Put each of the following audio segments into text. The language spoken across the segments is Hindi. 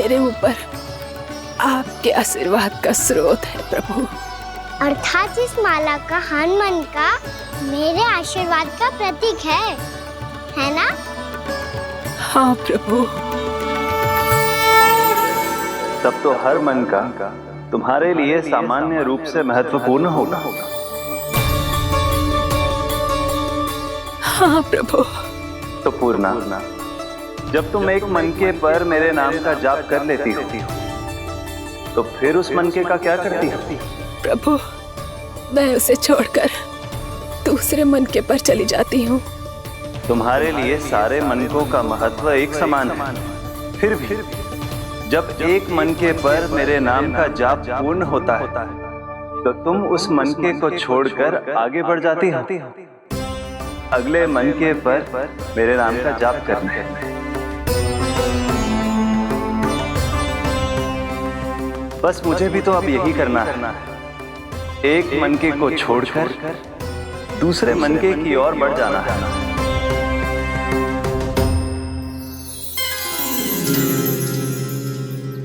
मेरे ऊपर आपके आशीर्वाद का स्रोत है प्रभु। अर्थात इस माला का हनुमान का मेरे आशीर्वाद का प्रतीक है ना? हाँ प्रभु। तब तो हर मन का तुम्हारे लिए सामान्य रूप से महत्वपूर्ण होगा। हाँ प्रभु। तो पूर्णा, जब तुम एक मनके पर मेरे नाम का जाप कर लेती हो, तो फिर उस मनके का क्या करती हो? प्रभु, मैं उसे छोड़कर दूसरे मनके पर चली जाती हूँ। तुम्हारे लिए सारे मनकों का महत्व एक समान है। फिर भी जब एक मनके पर मेरे नाम का जाप पूर्ण होता है, तो तुम उस मनके को छोड़कर आगे बढ़ जाती हो अगले मनके पर मेरे नाम का जाप करने। बस मुझे भी तो अब यही करना है। एक मनके को छोड़कर दूसरे मनके की ओर बढ़ जाना है।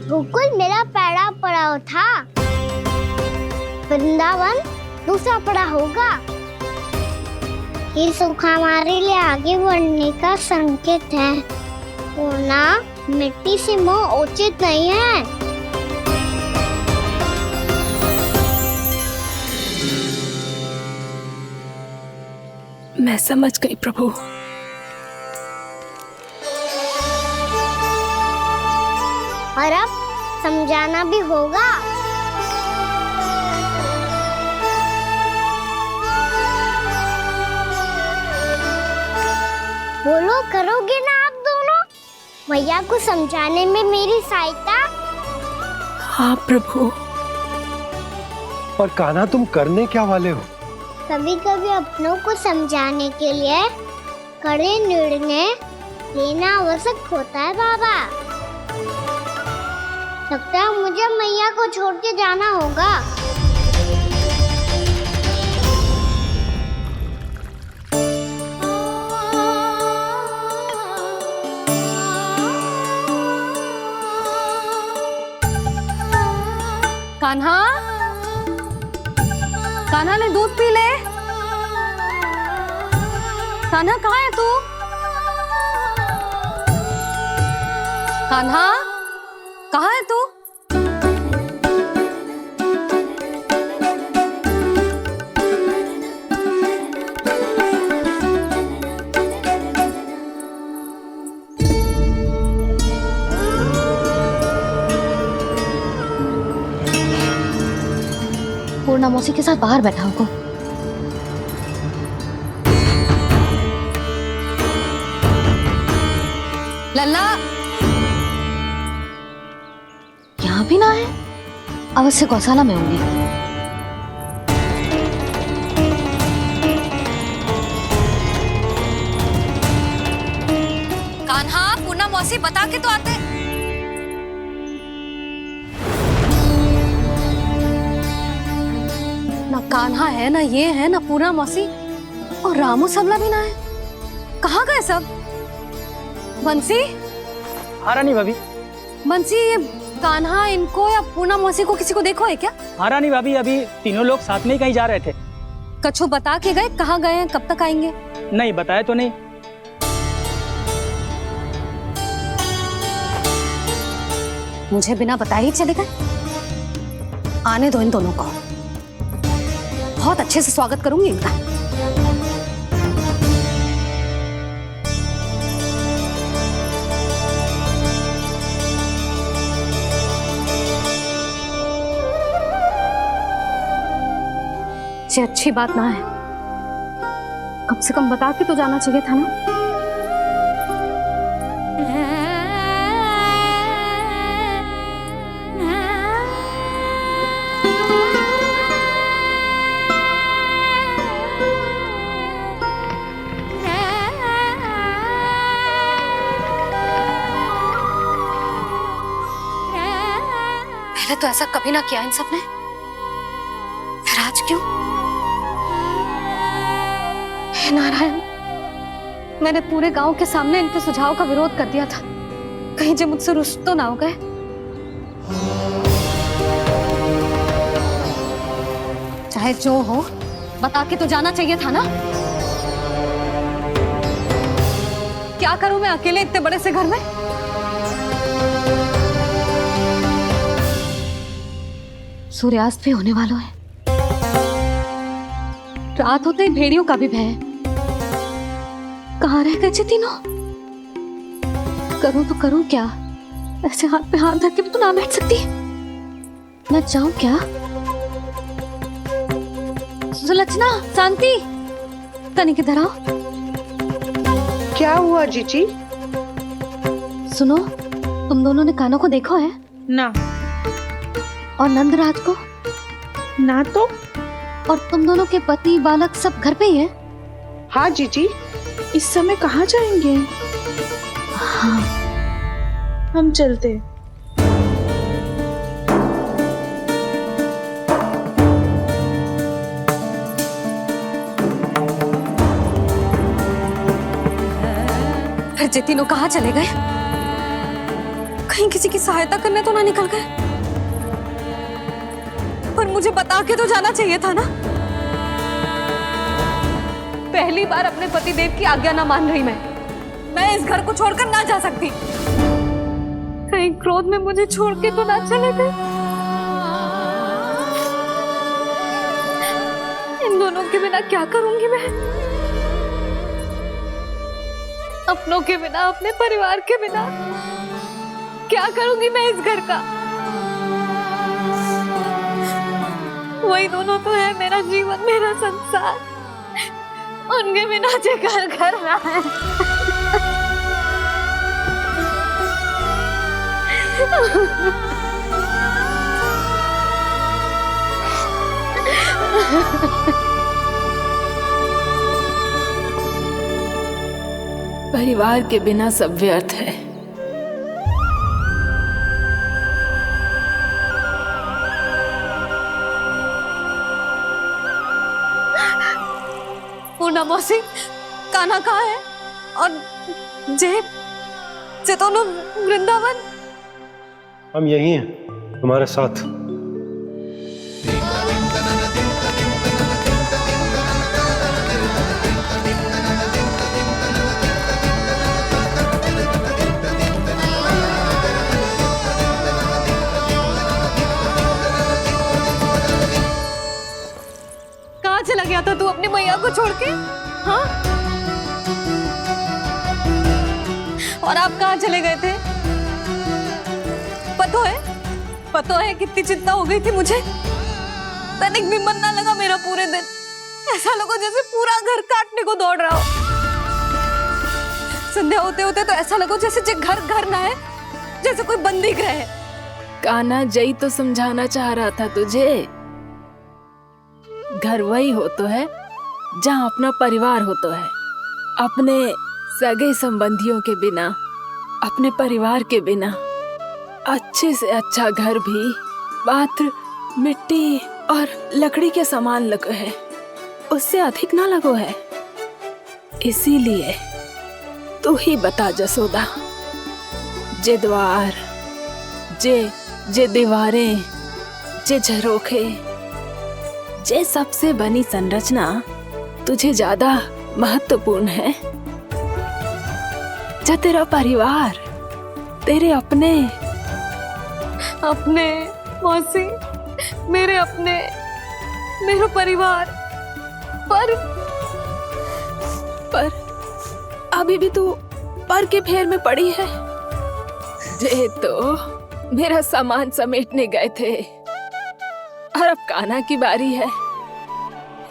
गोकुल मेरा पहला पड़ाव था, वृंदावन दूसरा पड़ाव होगा। ये सुख हमारे लिए आगे बढ़ने का संकेत है। पूर्णा, मिट्टी से मोह उचित नहीं है। मैं समझ गई प्रभु। और अब समझाना भी होगा। बोलो, करोगे ना आप दोनों? भैया को समझाने में मेरी सहायता? हाँ प्रभु। और कान्हा, तुम करने क्या वाले हो? कभी कभी अपनों को समझाने के लिए कड़े निर्णय लेना आवश्यक होता है बाबा। लगता है मुझे मैया को छोड़ के जाना होगा। कान्हा, कान्हा ने दूध पी ले। कान्हा कहाँ है तू? कान्हा, कहाँ है तू? पूर्णा मौसी के साथ बाहर बैठा होगा। लल्ला, यहाँ भी ना है। अवश्य गौशाला में होंगी। कान्हा, पूर्णा मौसी बता के तो आते। ना कान्हा है, ना ये है, ना पूर्णा मौसी, और रामू सबला भी ना है। कहाँ गए सब? बंसी? हाँ रानी भाभी। बंसी, ये कान्हा इनको या पूर्णा मौसी को किसी को देखो है क्या? हाँ रानी भाभी, अभी तीनों लोग साथ में ही कहीं जा रहे थे। कछु बता के गए कहाँ गए हैं, कब तक आएंगे? नहीं बताया तो नहीं। मुझे बिना बताए ही चले गए। आने दो इन दोनों को, बहुत अच्छे से स्वागत करूंगी इनका। ये अच्छी बात ना है, कम से कम बता के तो जाना चाहिए था ना। पहले तो ऐसा कभी ना किया इन सब ने, फिर आज क्यों? हे नारायण, मैंने पूरे गांव के सामने इनके सुझाव का विरोध कर दिया था। कहीं जो मुझसे रुष्ट तो ना हो गए। चाहे जो हो, बता के तो जाना चाहिए था ना। क्या करूं मैं अकेले इतने बड़े से घर में? सूर्यास्त भी होने वाला है। रात होते ही भेड़ियों का भी भय है। कहाँ रह गए तीनों? करूं तो करूं क्या? ऐसे हाथ पे हाथ धर के भी तो ना बैठ सकती। मैं जाऊं क्या? सुलक्षणा, शांति, तनिक इधर आओ। क्या हुआ जीजी? सुनो, तुम दोनों ने कानों को देखो है? ना। और नंदराज को? ना तो। और तुम दोनों के पति बालक सब घर पे ही हैं? हाँ जीजी, इस समय कहाँ जाएंगे? हाँ। हम चलते। फिर ये तीनों कहाँ चले गए? कहीं किसी की सहायता करने तो ना निकल गए? पर मुझे बता के तो जाना चाहिए था ना। पहली बार अपने पतिदेव की आज्ञा ना मान रही मैं इस घर को छोड़कर ना जा सकती। कहीं क्रोध में मुझे छोड़ के तो ना चले गए। इन दोनों के बिना क्या करूंगी मैं? अपनों के बिना, अपने परिवार के बिना क्या करूंगी मैं इस घर का? वही दोनों तो है मेरा जीवन, मेरा संसार। उनके बिना जो घर घर रहा है। परिवार के बिना सब व्यर्थ है। पूर्णा मौसी, कान्हा कहाँ है? और जे दोनों वृंदावन? हम यही हैं, तुम्हारे साथ। कहाँ चला गया था तू अपनी मैया को छोड़ के? हाँ? और आप कहाँ चले गए थे? पतो है कितनी चिंता हो गई थी मुझे। तनिक भी मन ना लगा मेरा पूरे दिन। ऐसा लगा जैसे पूरा घर काटने को दौड़ रहा हो। संध्या होते होते तो ऐसा लगा जैसे घर घर ना है, जैसे कोई बंदी गृह है। कान्हा, जय तो समझाना चाह रहा था तुझे। घर वही हो तो है जहाँ अपना परिवार हो तो है। अपने सगे संबंधियों के बिना, अपने परिवार के बिना अच्छे से अच्छा घर भी पात्र मिट्टी और लकड़ी के समान लगो है, उससे अधिक ना लगो है। इसीलिए तू ही बता जसोदा, जे द्वार, जे दीवारें, जे झरोखे, जे सबसे बनी संरचना तुझे ज्यादा महत्वपूर्ण है? जा तेरा परिवार, तेरे अपने मौसी, मेरे अपने, मेरा परिवार। पर अभी भी तू पर के फेर में पड़ी है। जे तो मेरा सामान समेटने गए थे और अब कान्हा की बारी है।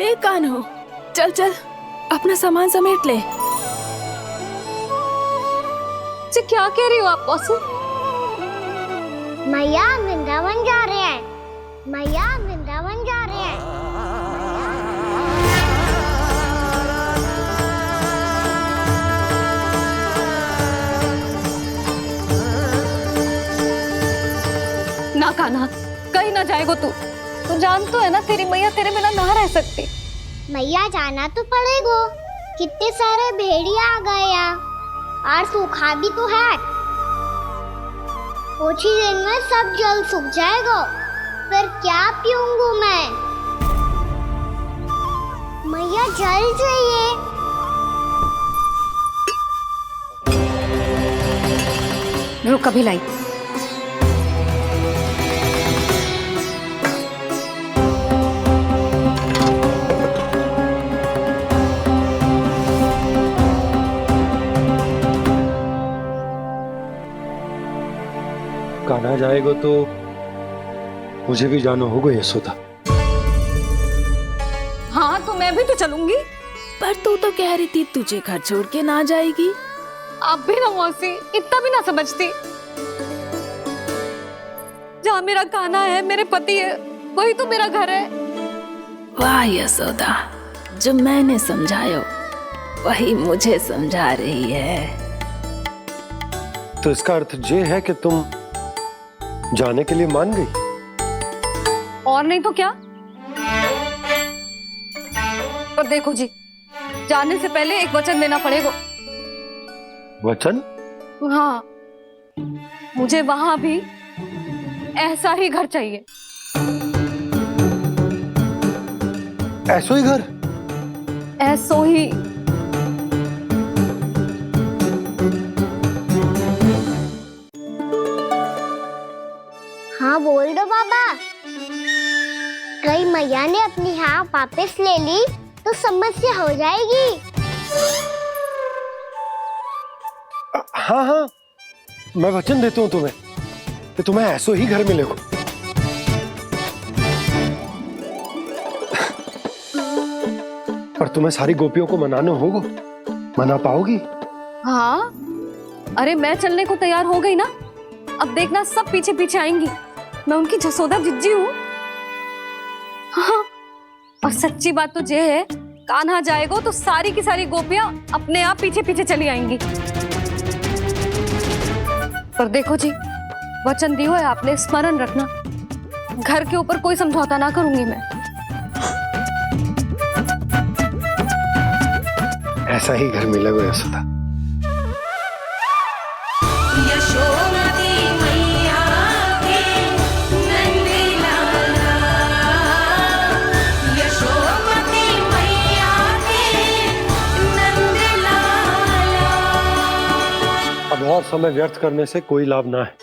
ए कान्हो, चल चल अपना सामान समेट ले। क्या कह रही हो आप मौसी? मैया वृंदावन जा रहे हैं। मैया वृंदावन जा रहे हैं। ना कान्हा, कहीं ना जाएगो तू। तू जान तो है ना तेरी मैया तेरे बिना ना रह सकती। मैया जाना तो पड़ेगा। कितने सारे भेड़िया आ गए यहाँ, और सूखा भी तो है। कुछ ही दिन में सब जल सूख जाएगा, फिर क्या पीऊंगी मैं? मैया जल जाइए। रुक अभी लाई। कान्हा जाएगा तो मुझे भी जाना होगा यशोदा। हाँ तो मैं भी तो चलूंगी। पर तू तो कह रही थी तुझे घर छोड़ के ना जाएगी। आप भी ना मौसी, इतना भी ना समझती। जहाँ मेरा कान्हा है, मेरे पति है, वही तो मेरा घर है। वाह यशोदा, जो मैंने समझायो वही मुझे समझा रही है। तो इसका अर्थ ये है कि तुम जाने के लिए मान गई? और नहीं तो क्या। और देखो जी, जाने से पहले एक वचन देना पड़ेगा। वचन? हाँ, मुझे वहां भी ऐसा ही घर चाहिए। ऐसो ही घर? ऐसो ही। हाँ बोल दो बाबा। कहीं मैया ने अपनी हाँ वापस ले ली तो समस्या हो जाएगी। हाँ हाँ, मैं वचन देता हूँ तुम्हें कि तुम्हें ऐसो ही घर मिलेगा। पर तुम्हें सारी गोपियों को मनाना होगा। मना पाओगी? हाँ, अरे मैं चलने को तैयार हो गई ना। अब देखना सब पीछे पीछे आएंगी। मैं उनकी जसोदा जिज्जी हूँ। हाँ, और सच्ची बात तो ये है, कान्हा जाएगा तो सारी की सारी गोपियां अपने आप पीछे पीछे चली आएंगी। पर देखो जी, वचन दियो है आपने, स्मरण रखना। घर के ऊपर कोई समझौता ना करूंगी मैं। ऐसा ही घर मिलेगा यशोदा। अब और समय व्यर्थ करने से कोई लाभ ना है।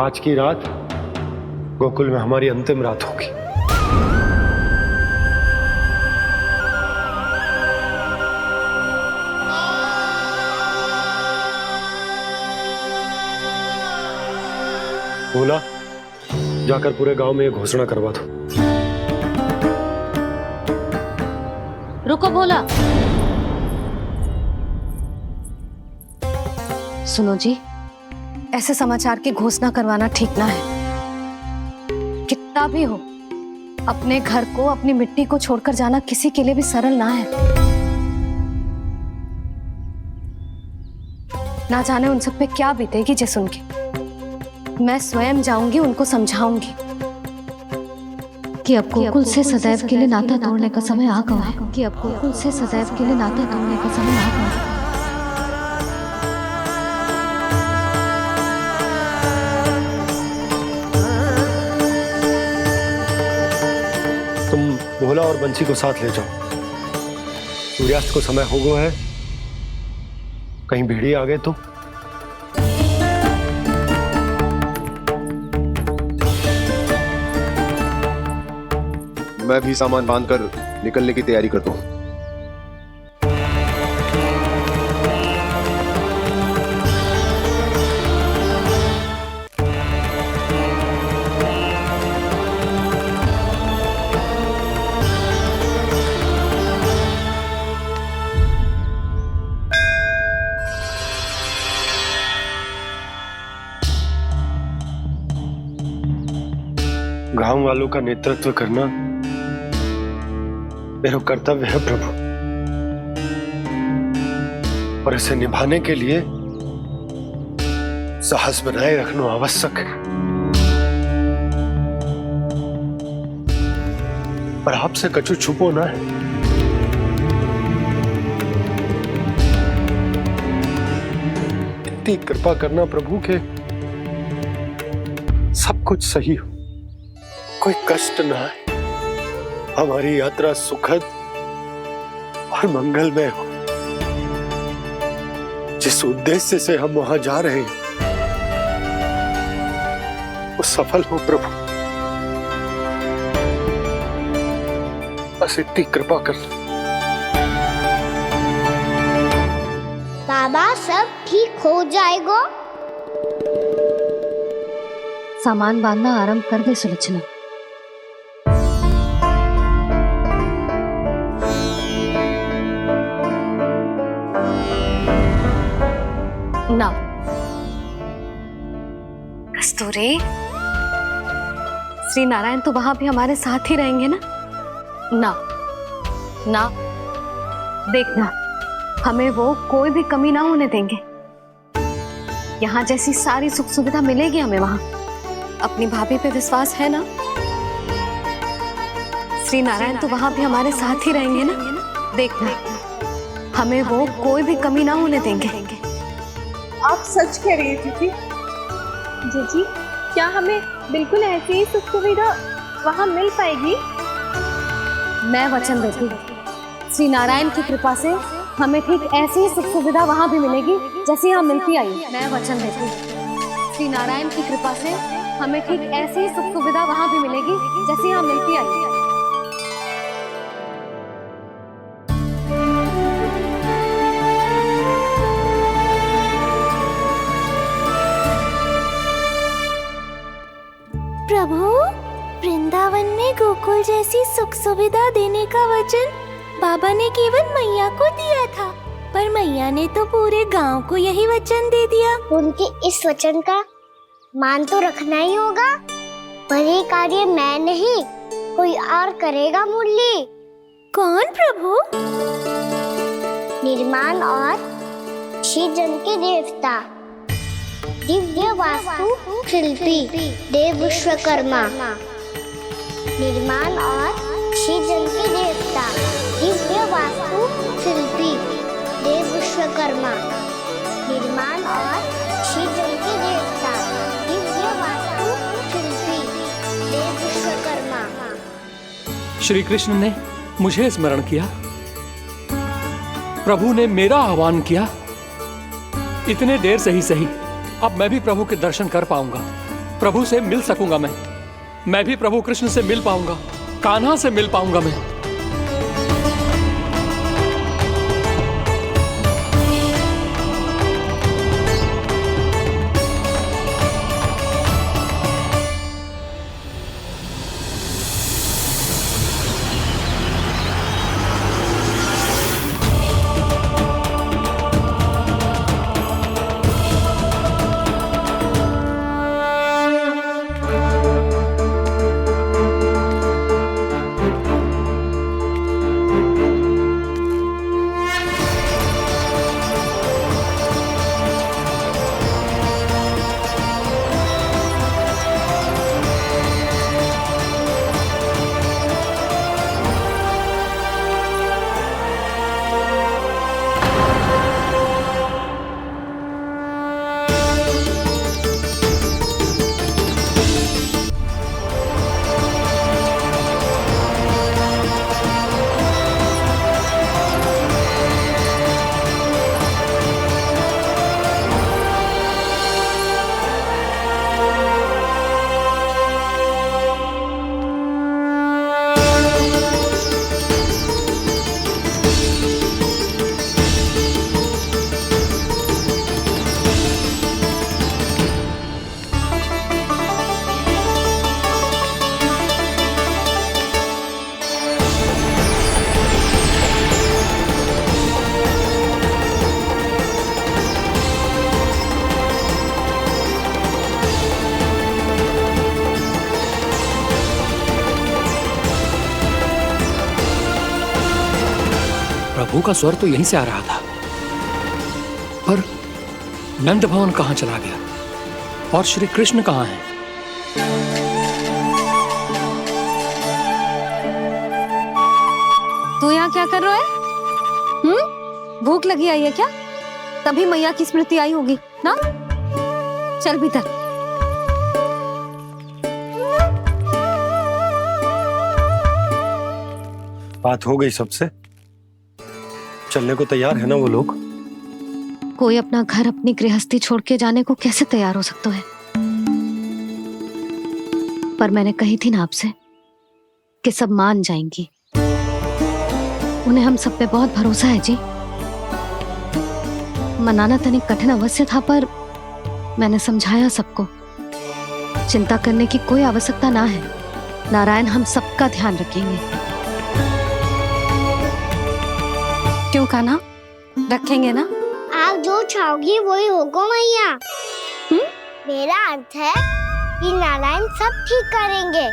आज की रात गोकुल में हमारी अंतिम रात होगी। बोला, जाकर पूरे गांव में ये घोषणा करवा दो। रुको भोला। सुनो जी, ऐसे समाचार की घोषणा करवाना ठीक ना है। कितना भी हो, अपने घर को, अपनी मिट्टी को छोड़कर जाना किसी के लिए भी सरल ना है। ना जाने उन सब पे क्या बीतेगी जे सुन के। मैं स्वयं जाऊंगी, उनको समझाऊंगी कि अब गोकुल से सदैव के लिए नाता तोड़ने का समय आ गया है। कि अब गोकुल से सदैव के लिए नाता तोड़ने का समय आ गया है। तुम भोला और बंसी को साथ ले जाओ। सूर्यास्त को समय हो गया है, कहीं भेड़िए आ गए तो। मैं भी सामान बांधकर निकलने की तैयारी करता हूँ। गांव वालों का नेतृत्व करना मेरा कर्तव्य है प्रभु, और इसे निभाने के लिए साहस बनाए रखना आवश्यक है। पर आपसे कछु छुपो ना है। इतनी कृपा करना प्रभु के सब कुछ सही हो, कोई कष्ट ना है। हमारी यात्रा सुखद और मंगलमय हो। जिस उद्देश्य से हम वहां जा रहे हैं वो सफल हो प्रभु, बस इतनी कृपा कर। बाबा सब ठीक हो जाएगा। सामान बांधना आरंभ कर दे सुलोचना। ना कस्तूरी, श्री नारायण तो वहां भी हमारे साथ ही रहेंगे ना? ना ना, देखना हमें वो कोई भी कमी ना होने देंगे। यहाँ जैसी सारी सुख सुविधा मिलेगी हमें वहां। अपनी भाभी पे विश्वास है ना? श्री नारायण तो वहां भी हमारे साथ ही रहेंगे ना? देखना हमें वो कोई भी कमी ना होने देंगे। आप सच कह रही है दीदी। जीजी, क्या हमें बिल्कुल ऐसी ही सुख सुविधा वहाँ मिल पाएगी? मैं वचन देती हूँ, श्री नारायण की कृपा से हमें ठीक ऐसी ही सुख सुविधा वहाँ भी मिलेगी जैसी यहाँ मिलती आई। मैं वचन देती हूँ, श्री नारायण की कृपा से हमें ठीक ऐसी ही सुख सुविधा वहाँ भी मिलेगी जैसी यहाँ मिलती आई। प्रभु, वृंदावन में गोकुल जैसी सुख सुविधा देने का वचन बाबा ने केवल मैया को दिया था, पर मैया ने तो पूरे गांव को यही वचन दे दिया। उनके इस वचन का मान तो रखना ही होगा, पर ये कार्य मैं नहीं कोई और करेगा। मुरली कौन प्रभु? निर्माण और सृजन के देवता, दिव्य वास्तु शिल्पी देव विश्वकर्मा। निर्माण और सृजन के देवता, दिव्य वास्तु शिल्पी देव विश्वकर्मा। निर्माण और सृजन के देवता, दिव्य वास्तु शिल्पी देव विश्वकर्मा। श्री कृष्ण ने मुझे स्मरण किया, प्रभु ने मेरा आह्वान किया। इतने देर से ही सही, अब मैं भी प्रभु के दर्शन कर पाऊंगा, प्रभु से मिल सकूंगा। मैं भी प्रभु कृष्ण से मिल पाऊंगा, कान्हा से मिल पाऊंगा मैं। प्रभु का स्वर तो यहीं से आ रहा था, पर नंद भवन कहां चला गया और श्री कृष्ण कहां हैं? तू यहाँ क्या कर रहा है? भूख लगी आई है क्या? तभी मैया की स्मृति आई होगी ना? चल भीतर। बात हो गई सबसे? चलने को तैयार है ना वो लोग? कोई अपना घर अपनी गृहस्थी छोड़ के जाने को कैसे तैयार हो सकता है? पर मैंने कही थी ना आपसे कि सब मान जाएंगी। उन्हें हम सब पे बहुत भरोसा है जी। मनाना तनिक कठिन अवश्य था, पर मैंने समझाया सबको। चिंता करने की कोई आवश्यकता ना है। नारायण हम सबका ध्यान रखेंगे। क्यों कान्हा, रखेंगे ना? आप जो चाहोगी वही होगा मैया। मेरा अर्थ है कि नारायण सब ठीक करेंगे।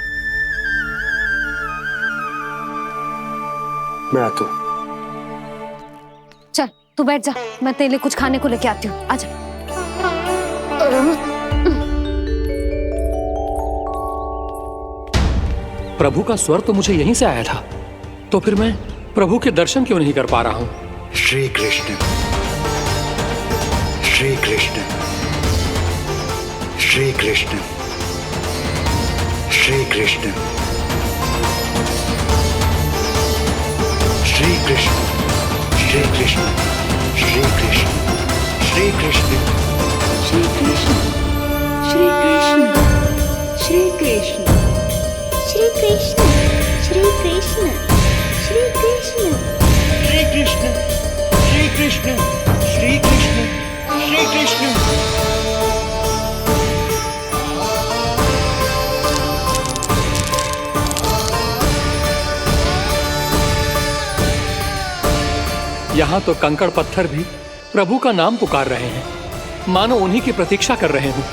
मैं आता हूँ। चल तू बैठ जा, मैं तेरे लिए कुछ खाने को लेके आती हूँ। आजा। प्रभु का स्वर तो मुझे यहीं से आया था, तो फिर मैं प्रभु के दर्शन क्यों नहीं कर पा रहा हूँ? श्री कृष्ण, श्री कृष्ण, श्री कृष्ण, श्री कृष्ण, श्री कृष्ण, श्री कृष्ण, श्री कृष्ण, श्री कृष्ण, श्री कृष्ण, श्री कृष्ण, श्री कृष्ण, श्री कृष्ण, श्री कृष्ण, श्री कृष्ण, श्री कृष्ण, श्री कृष्ण, श्री कृष्ण, श्री कृष्ण। यहाँ तो कंकड़ पत्थर भी प्रभु का नाम पुकार रहे हैं, मानो उन्हीं की प्रतीक्षा कर रहे हूँ।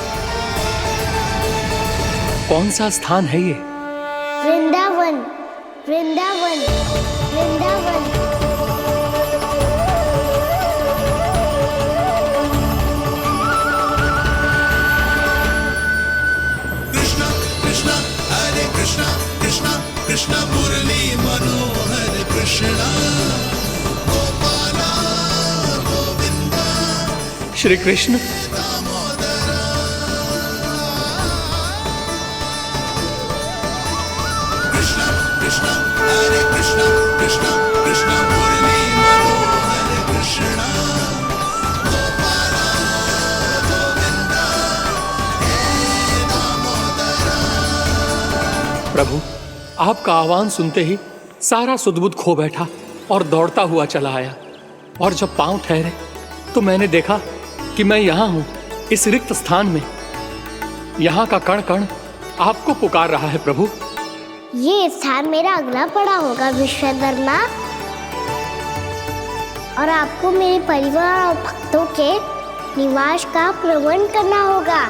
कौन सा स्थान है ये? वृंदावन, वृंदावन, वृंदावन। कृष्णा कृष्णा हरे कृष्णा, कृष्णा कृष्णा मुरली मनोहर कृष्णा, गोपाला गोविंदा। श्री कृष्ण, कृष्णा कृष्णा हरे कृष्णा, कृष्णा कृष्णा मुरली मनोहर कृष्णा, गोपाला गोविंदा हे दामोदरा। प्रभु आपका आह्वान सुनते ही सारा सुध-बुध खो बैठा और दौड़ता हुआ चला आया। और जब पांव ठहरे तो मैंने देखा कि मैं यहाँ हूँ, इस रिक्त स्थान में। यहाँ का कण कण आपको पुकार रहा है प्रभु। ये स्थान मेरा अगला पड़ा होगा विश्वकर्मा, और आपको मेरे परिवार और भक्तों के निवास का प्रबंध करना होगा।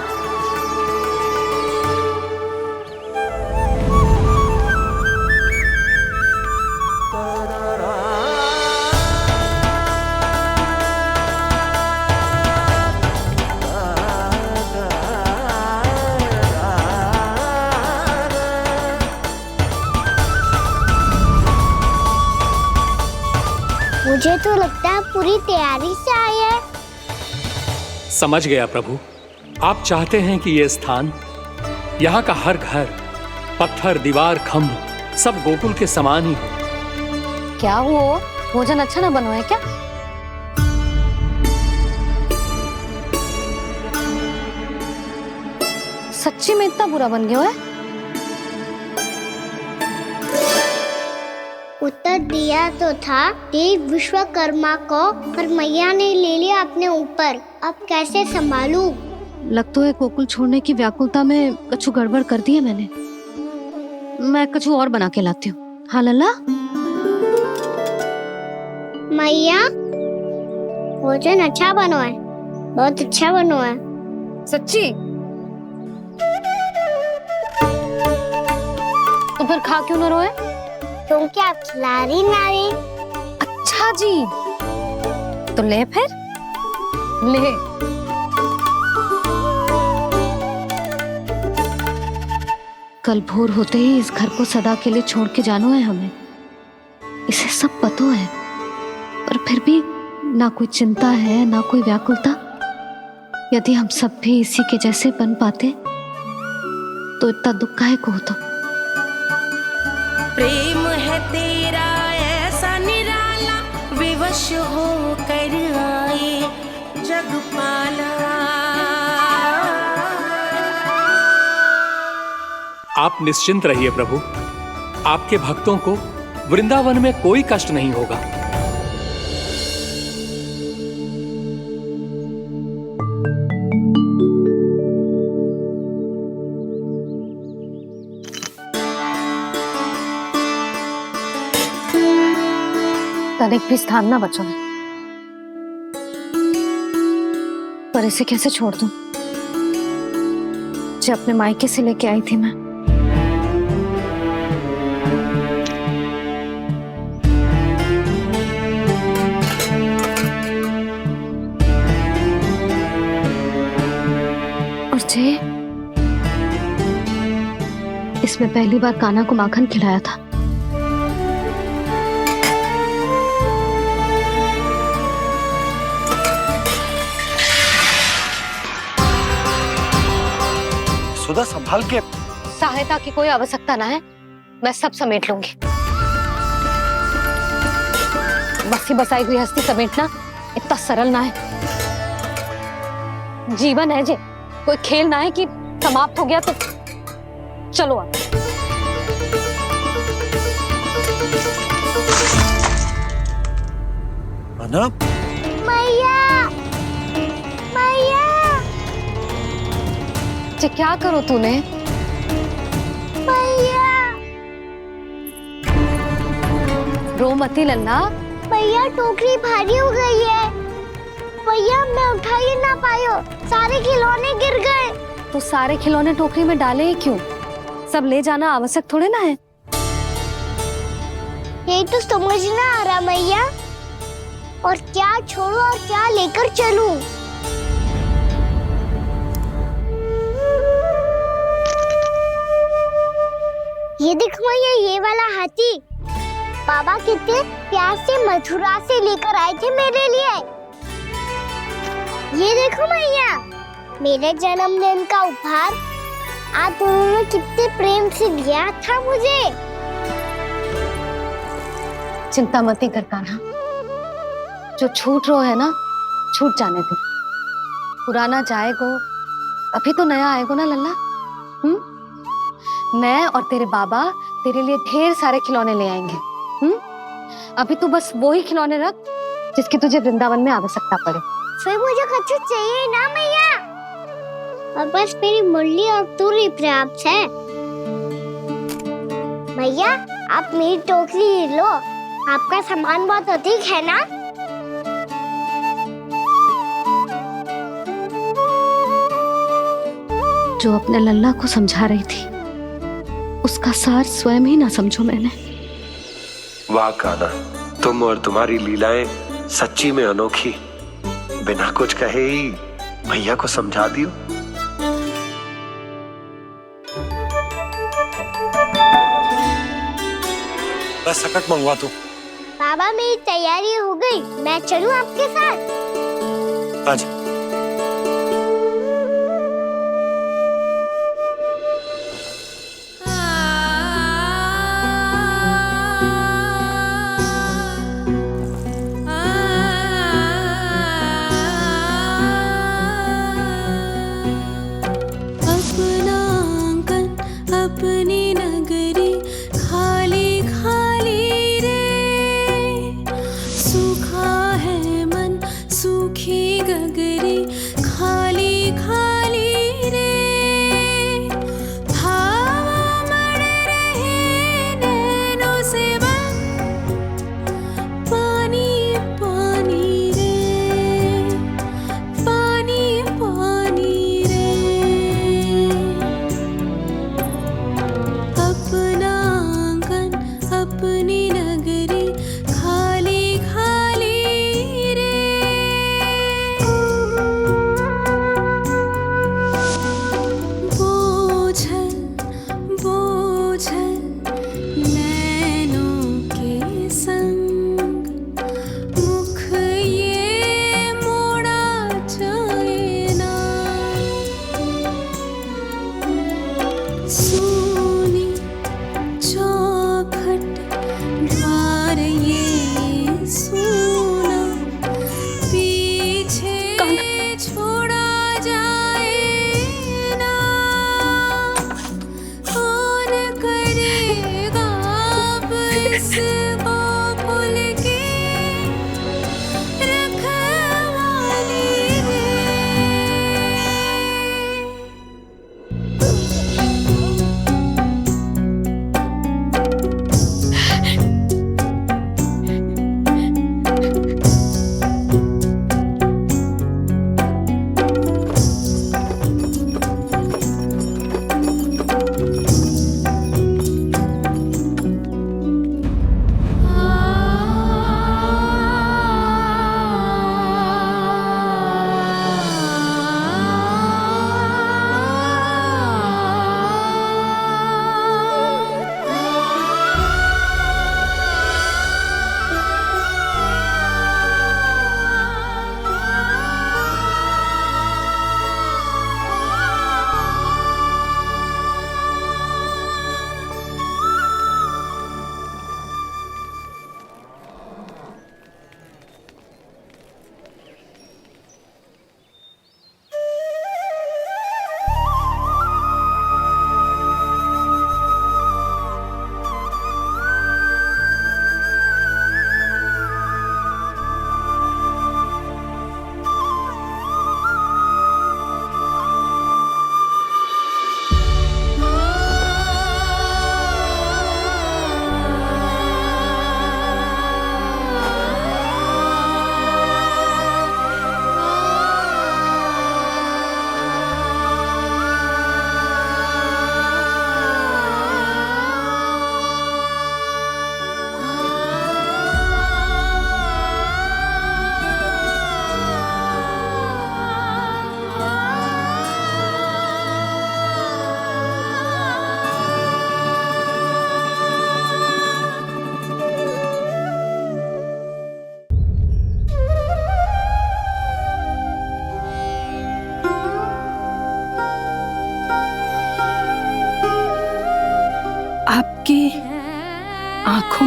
मुझे तो लगता है पूरी तैयारी से आए हैं। समझ गया प्रभु, आप चाहते हैं कि ये स्थान, यहाँ का हर घर, पत्थर, दीवार, खम्भ सब गोकुल के समान ही हो। क्या वो भोजन अच्छा ना बनो है क्या? सच्ची में इतना बुरा बन गया है? उत्तर दिया तो था देव विश्वकर्मा को, पर मैया ने ले लिया अपने ऊपर। अब कैसे संभालूं? लग तो है गोकुल छोड़ने की व्याकुलता में कछु गड़बड़ कर दी है मैंने। मैं कछु और बना के लाती हूँ। हाँ लल्ला? मैया, भोजन अच्छा बनो है, बहुत अच्छा बनो है। सच्ची? तो फिर खा क्यों न रोए? क्योंकि आप खिलाड़ी नारी। अच्छा जी, तो ले फिर ले। कल भोर होते ही इस घर को सदा के लिए छोड़ के जाना है हमें। इसे सब पता है, पर फिर भी ना कोई चिंता है ना कोई व्याकुलता। यदि हम सब भी इसी के जैसे बन पाते तो इतना दुख काहे को होता। प्रेम है तेरा खुश हो कर आए जगपाला। आप निश्चिंत रहिए प्रभु, आपके भक्तों को वृंदावन में कोई कष्ट नहीं होगा। तनिक भी स्थान ना बचो, पर इसे कैसे छोड़ दूं जो अपने मायके से लेके आई थी मैं। और जे इसमें पहली बार कान्हा को माखन खिलाया था। सुधा संभाल के। सहायता की कोई आवश्यकता ना है, मैं सब समेट लूंगी। बसी बसाई गृहस्थी समेटना इतना सरल ना है। जीवन है जे, कोई खेल ना है कि समाप्त हो गया तो चलो आप। मैया, मैया। जे क्या करो तूने? मैया, रो मती लल्ला। भैया टोकरी भारी हो गई है। भैया मैं उठा ही ना पायो, सारे खिलौने गिर गए। तो सारे खिलौने टोकरी में डाले ही क्यों? सब ले जाना आवश्यक थोड़े ना है। यही तो समझ ना आ रहा मैया, और क्या छोड़ो और क्या लेकर चलूं? ये देख मैया, ये वाला हाथी बाबा कितने प्यार से मथुरा से लेकर आए थे मेरे लिए। ये देखो मैया, मेरे जन्मदिन का उपहार आप उन्होंने कितने प्रेम से दिया था मुझे। चिंता मत कर कान्हा, जो छूट रो है ना छूट जाने दे। पुराना जाएगो, अभी तो नया आएगो ना लल्ला। मैं और तेरे बाबा तेरे लिए ढेर सारे खिलौने ले आएंगे। अभी तू बस वो ही खिलौने रख जिसकी तुझे वृंदावन में आवश्यकता पड़े। फिर मुझे कुछ चाहिए ना मैया, और बस मेरी मुरली और तुरी पर्याप्त है। भैया आप मेरी टोकरी लो, आपका सामान बहुत अधिक है ना। जो अपने लल्ला को समझा रही थी उसका सार स्वयं ही ना समझो मैंने। वाह कान्हा, तुम और तुम्हारी लीलाएं सच्ची में अनोखी। बिना कुछ कहे ही भैया को समझा दियो। बस सकट मंगवा तू। बाबा मेरी तैयारी हो गई, मैं चलूं आपके साथ? आज गगरी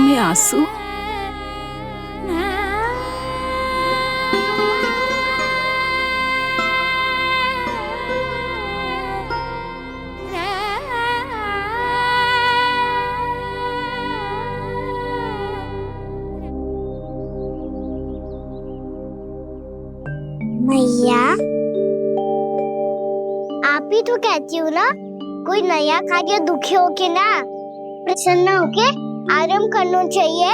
में आंसू? मैया, आप ही तो कहती हो ना, कोई नया कार्य दुखी होके ना प्रसन्न होके आराम करना चाहिए।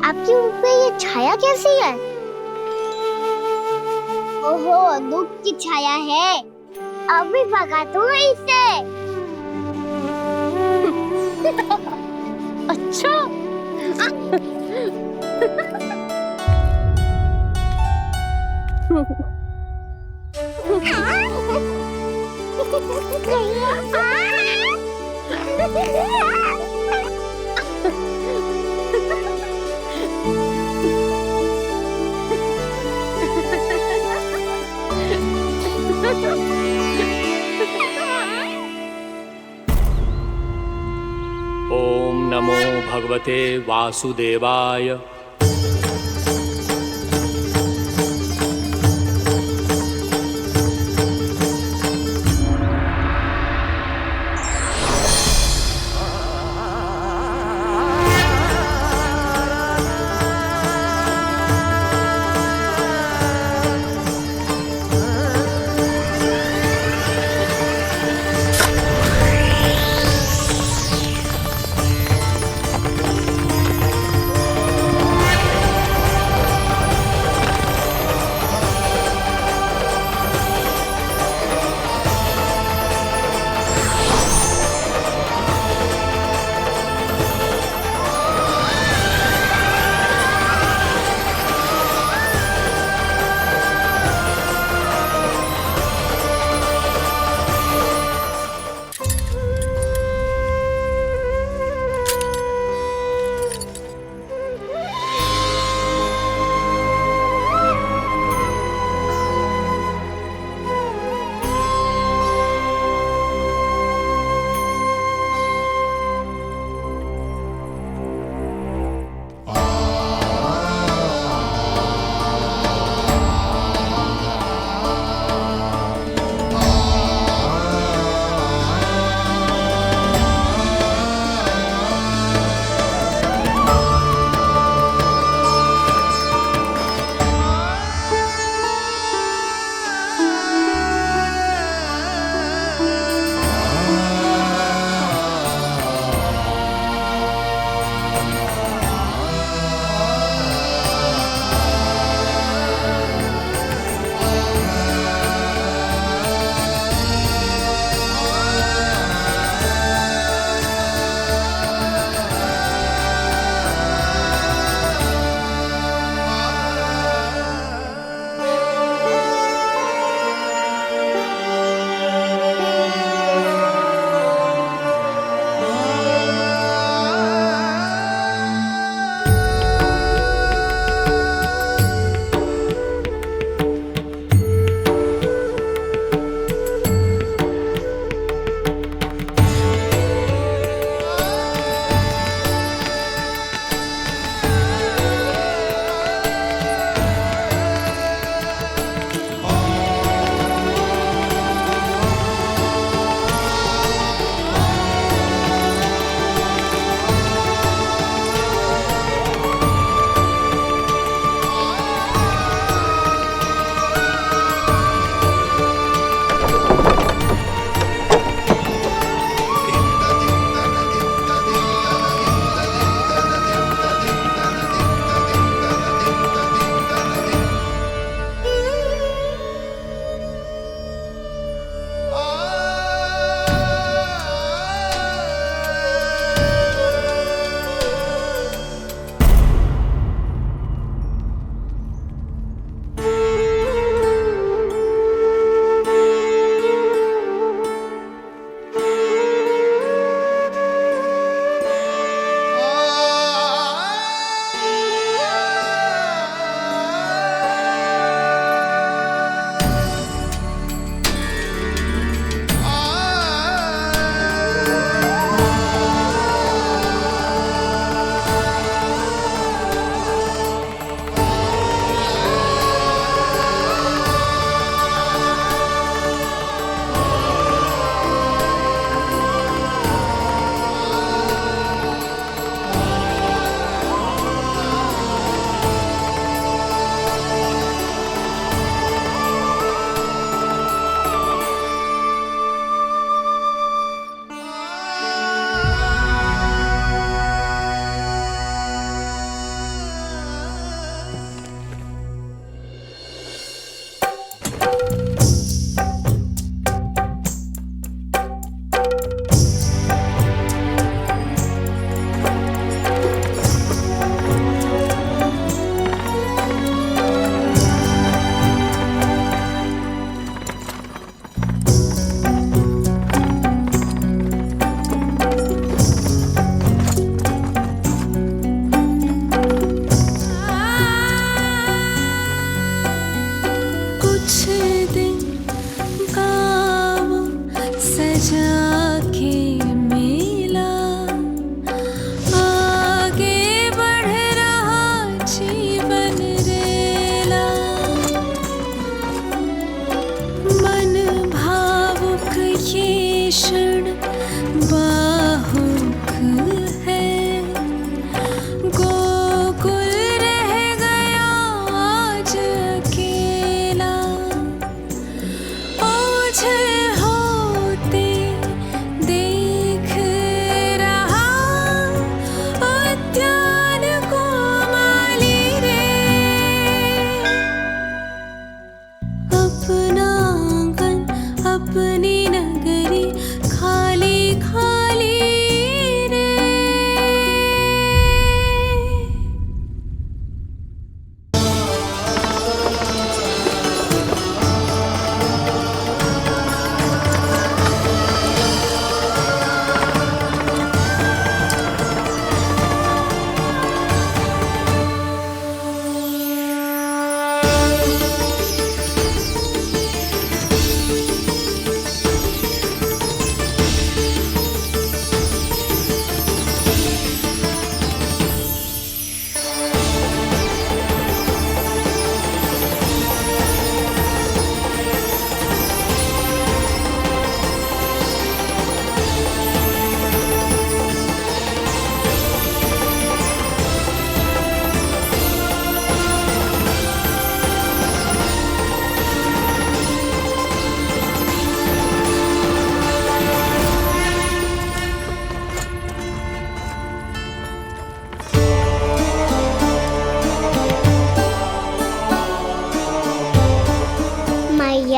आपकी मुंह पे ये छाया कैसी है? ओहो, दुख की छाया है। अभी भगा दूं इसे। अच्छा। ओम नमो भगवते वासुदेवाय।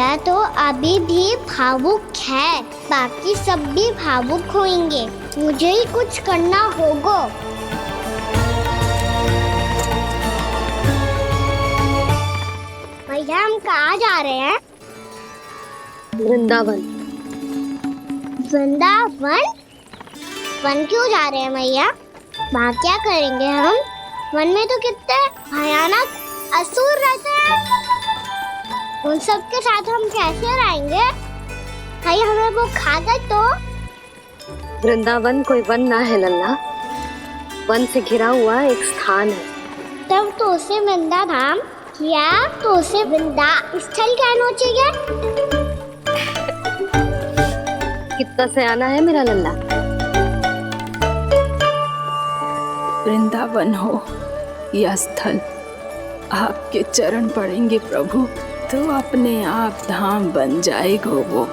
भैया तो अभी भी भावुक है, बाकी सब भी भावुक होंगे। मुझे ही कुछ करना होगा। भैया हम कहाँ जा रहे हैं? वृंदावन। वृंदावन? वन क्यों जा रहे हैं भैया? वहाँ क्या करेंगे हम? वन में तो कितने भयानक असुर रहते हैं। उन सब के साथ हम कैसे रहेंगे? भाई हमें वो खा गए तो? वृंदावन कोई वन ना है लल्ला, वन से घिरा हुआ एक स्थान है। तब तो उसे वृंदा धाम या तो उसे वृंदा स्थल कहना चाहिए। कितना सयाना है मेरा लल्ला। वृंदावन हो या स्थल, आपके चरण पड़ेंगे प्रभु तो अपने आप धाम बन जाएगा वो।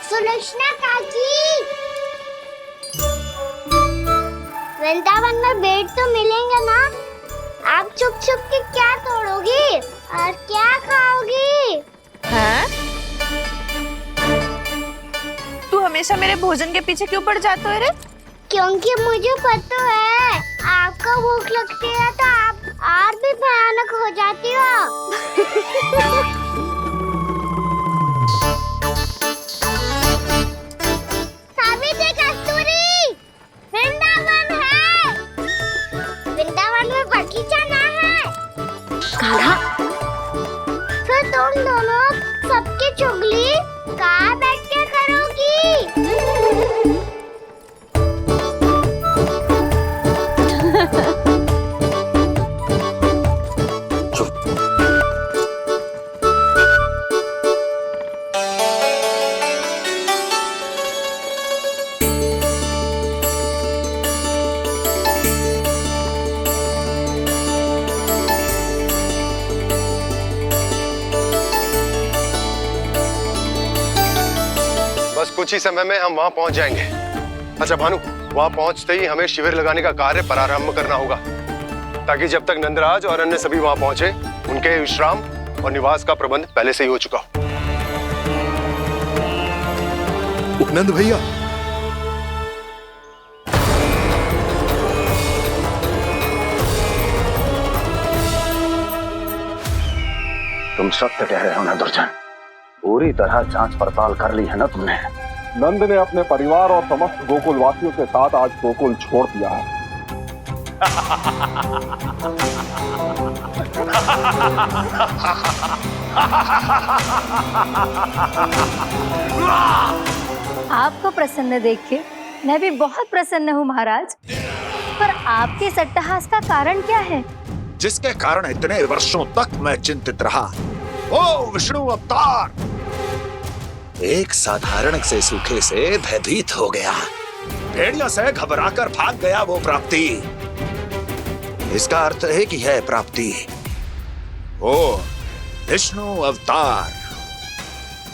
सुलक्षणा काकी, वृंदावन में बेट तो मिलेंगे ना? आप छुप छुप के क्या तोड़ोगी और क्या खाओगी? हाँ? तू हमेशा मेरे भोजन के पीछे क्यों पड़ जाता है रे? क्योंकि मुझे पता है आपको भूख लगती है तो आप और भी भयानक हो जाती हो। सावित्री, कस्तूरी, वृंदावन है। वृंदावन में बगीचा ना है। कान्हा, फिर तुम दोनों सबकी चुगली कहाँ बैठ के करोगी? बस कुछ ही समय में हम वहां पहुंच जाएंगे। अच्छा भानु, वहां पहुंचते ही हमें शिविर लगाने का कार्य प्रारंभ करना होगा, ताकि जब तक नंदराज और अन्य सभी वहां पहुंचे उनके विश्राम और निवास का प्रबंध पहले से ही हो चुका हो। उपनंद भैया, तुम सत्य कह रहे हो ना दुर्जन, पूरी तरह जांच पड़ताल कर ली है ना तुमने? नंद ने अपने परिवार और समस्त गोकुल वासियों के साथ आज गोकुल छोड़ दिया है। आपको प्रसन्न देख के मैं भी बहुत प्रसन्न हूँ महाराज, पर आपके इस अट्टहास का कारण क्या है? जिसके कारण इतने वर्षों तक मैं चिंतित रहा। ओ विष्णु अवतार, एक साधारण से सूखे से भयभीत हो गया, भेड़ियों से घबराकर भाग गया वो प्राप्ति। इसका अर्थ है कि है प्राप्ति ओ विष्णु अवतार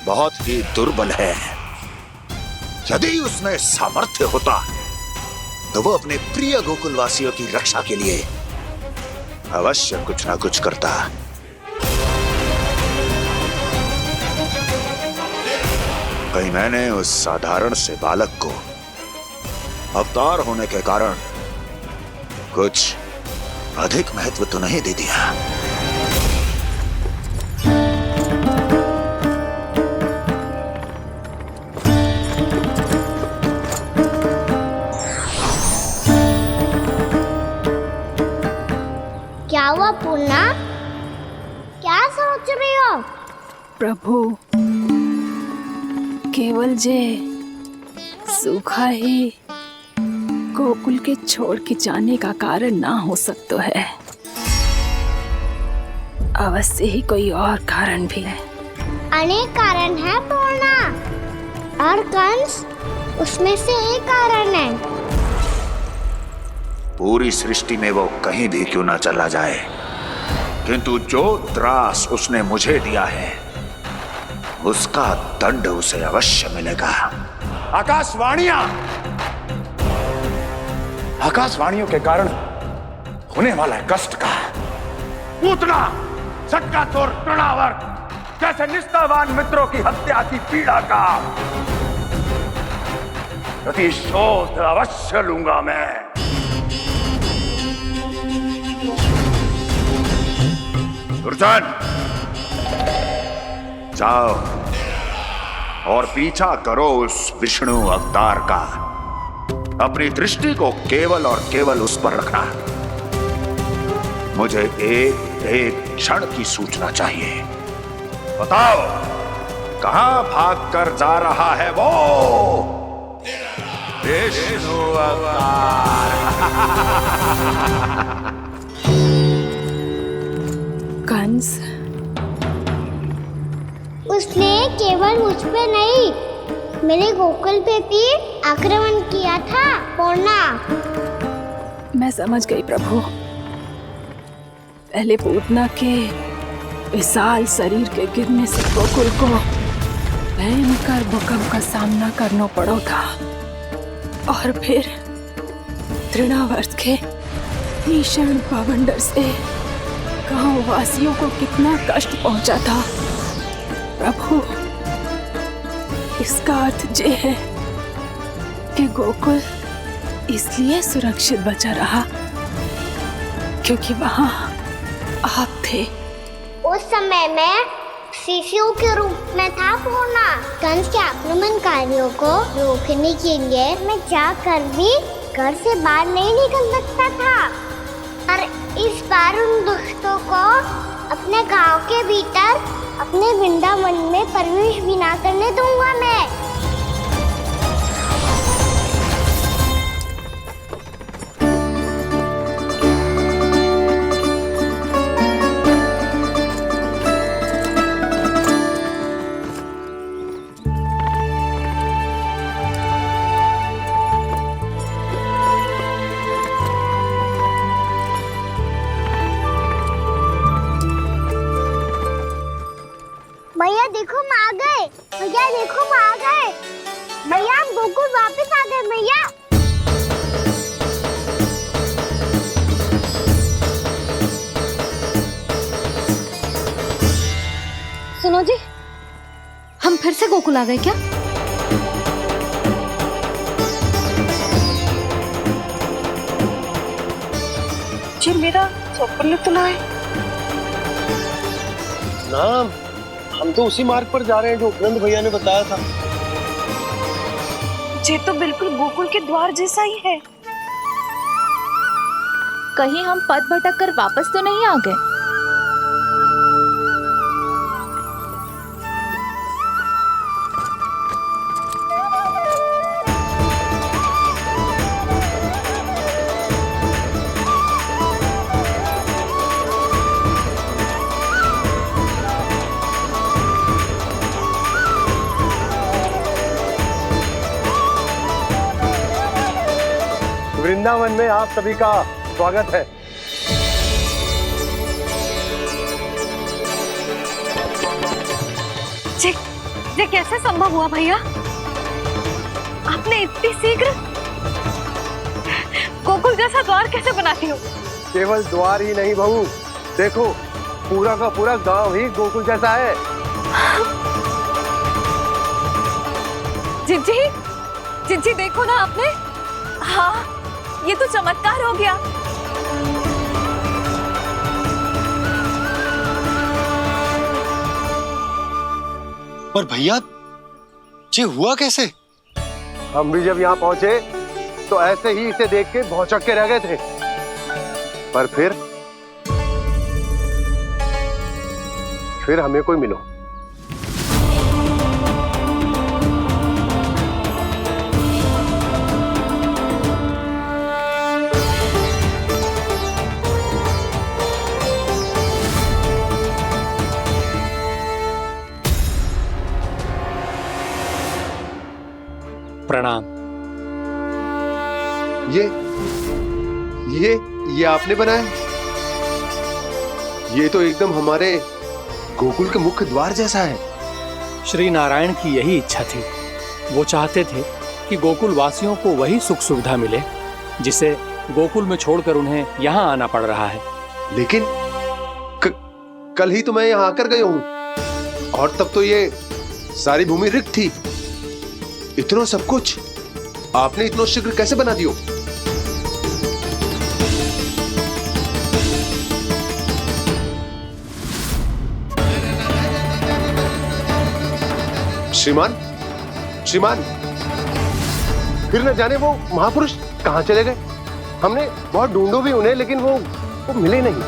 बहुत ही दुर्बल है। यदि उसमें सामर्थ्य होता तो वो अपने प्रिय गोकुलवासियों की रक्षा के लिए अवश्य कुछ ना कुछ करता। कहीं मैंने उस साधारण से बालक को अवतार होने के कारण कुछ अधिक महत्व तो नहीं दे दिया। क्या हुआ पूर्णा? क्या सोच रही हो? प्रभु, केवल जे सूखा ही गोकुल के छोड़ के जाने का कारण ना हो सकता है, अवश्य ही कोई और कारण भी है। अनेक कारण है पूर्णा, और कंस उसमें से एक कारण है। पूरी सृष्टि में वो कहीं भी क्यों ना चला जाए, किंतु जो त्रास उसने मुझे दिया है उसका दंड उसे अवश्य मिलेगा। आकाशवाणियों के कारण होने वाला है कष्ट का। पूतना, सटका चोर तृणावर, जैसे निष्ठावान मित्रों की हत्या की पीड़ा का प्रतिशोध अवश्य लूंगा मैं। दुर्जन, जाओ और पीछा करो उस विष्णु अवतार का। अपनी दृष्टि को केवल और केवल उस पर रखना। मुझे एक एक क्षण की सूचना चाहिए। बताओ, कहां भागकर जा रहा है वो विष्णु अवतार? कंस, उसने केवल मुझ पे नहीं, मेरे गोकुल पे भी आक्रमण किया था। पूर्णा, मैं समझ गई प्रभु। पहले पूतना के विशाल शरीर के गिरने से गोकुल को भयंकर भूकंप का सामना करना पड़ा था, और फिर तृणावर्त के भीषण पावंडर से गांव वासियों को कितना कष्ट पहुंचा था। प्रभु, इसका अर्थ ये है कि गोकुल इसलिए सुरक्षित बचा रहा क्योंकि वहां आप थे। उस समय मैं शिशु के रूप में था पूर्णा। कंस के आक्रमणकारियों को रोकने के लिए मैं जाकर भी घर से बाहर नहीं निकल सकता था, और इस बार उन दुष्टों को अपने गांव के भीतर, अपने वृंदावन में प्रवेश भी ना करने दूंगा मैं। भैया देखो हम आ गए, भैया देखो हम आ गए, भैया हम गोकुल वापस आ गए भैया। सुनो जी, हम फिर से गोकुल आ गए क्या? जी मेरा स्वप्न तो ना है। ना, हम तो उसी मार्ग पर जा रहे हैं जो उपनंद भैया ने बताया था। ये तो बिल्कुल गोकुल के द्वार जैसा ही है। कहीं हम पथ भटक कर वापस तो नहीं आ गए? वृंदावन में आप सभी का स्वागत है। ये कैसे संभव हुआ भैया? आपने इतनी शीघ्र गोकुल जैसा द्वार कैसे बनाती हो? केवल द्वार ही नहीं बहू, देखो पूरा का पूरा गांव ही गोकुल जैसा है। जिज्जी, जिज्जी देखो ना आपने। हाँ, ये तो चमत्कार हो गया। पर भैया, ये हुआ कैसे? हम भी जब यहाँ पहुंचे तो ऐसे ही इसे देख के भौचक के रह गए थे, पर फिर हमें कोई मिलो। प्रणाम। ये आपने बनाया? ये तो एकदम हमारे गोकुल के मुख्य द्वार जैसा है। श्री नारायण की यही इच्छा थी। वो चाहते थे कि गोकुल वासियों को वही सुख सुविधा मिले जिसे गोकुल में छोड़कर उन्हें यहाँ आना पड़ रहा है। लेकिन कल ही तो मैं यहाँ आकर गया हूँ और तब तो ये सारी भूमि रिक्त थी। इतना सब कुछ आपने इतना शीघ्र कैसे बना दियो? श्रीमान, श्रीमान, फिर न जाने वो महापुरुष कहां चले गए। हमने बहुत ढूंढो भी उन्हें, लेकिन वो मिले नहीं।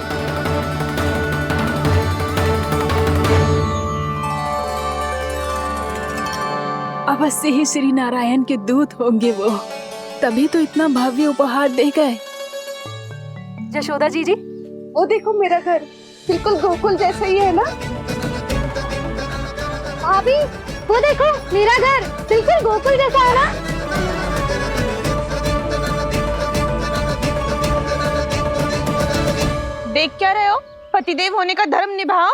अवश्य ही श्री नारायण के दूत होंगे वो, तभी तो इतना भव्य उपहार दे गए। यशोदा जी, वो देखो मेरा घर बिल्कुल गोकुल जैसा ही है ना। भाभी, वो देखो मेरा घर बिल्कुल गोकुल जैसा है ना। देख क्या रहे हो? पतिदेव होने का धर्म निभाओ।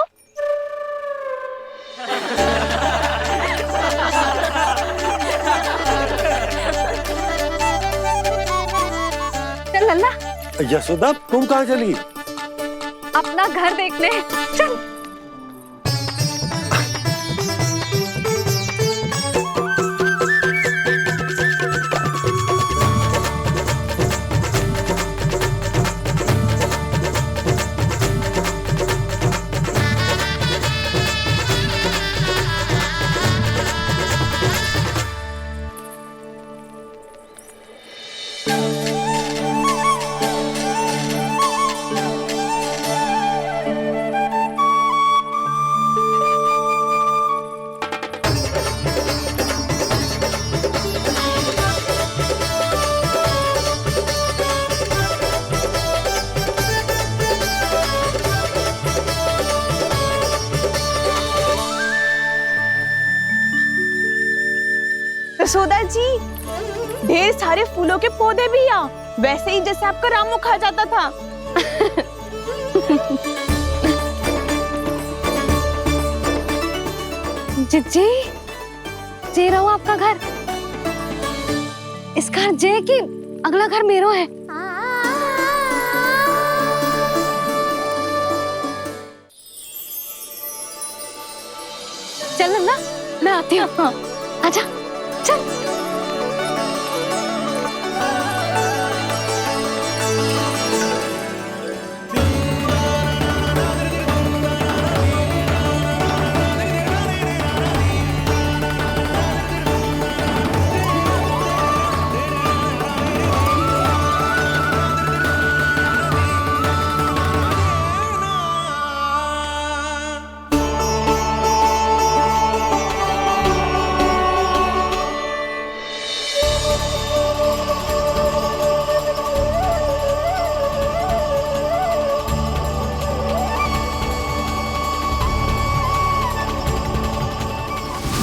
चल लल्ला, यशोदा तुम कहाँ चली? अपना घर देखने चल। यशोदा जी, ढेर सारे फूलों के पौधे भी यहाँ, वैसे ही जैसे आपका रामू खा जाता था। जिज्जी, जे रहो आपका घर। इस घर जे की अगला घर मेरो है। चल लल्ला, मैं आती हूँ। हाँ, आजा, चल।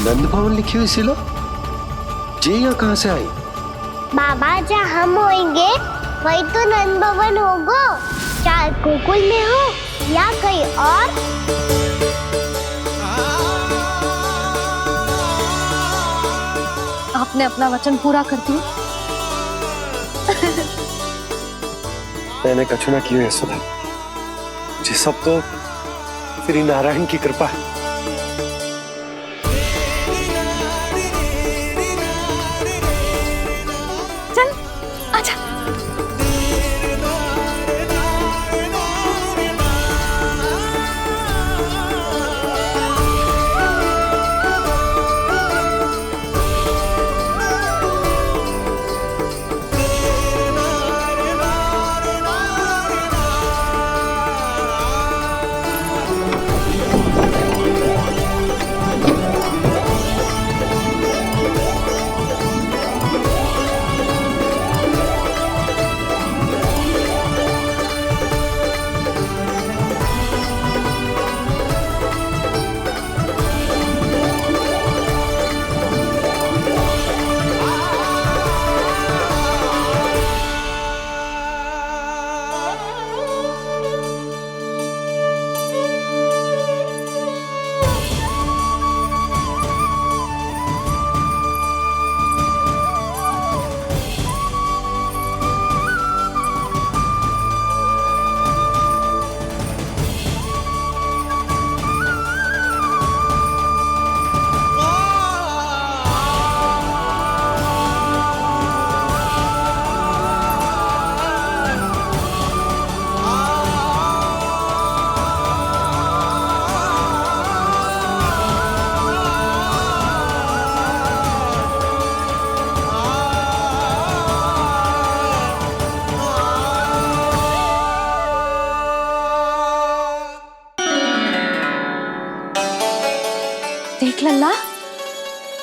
नंद भवन लिखी हुई सिलो, जे यहाँ कहाँ से आई? बाबा, जहाँ हम होंगे वही तो नंद भवन होगा। चाहे गोकुल में हो या कहीं और। आपने अपना वचन पूरा कर दिया। मैंने कछु ना किया है सुधा, ये सब तो श्री नारायण की कृपा है। चल, आजा।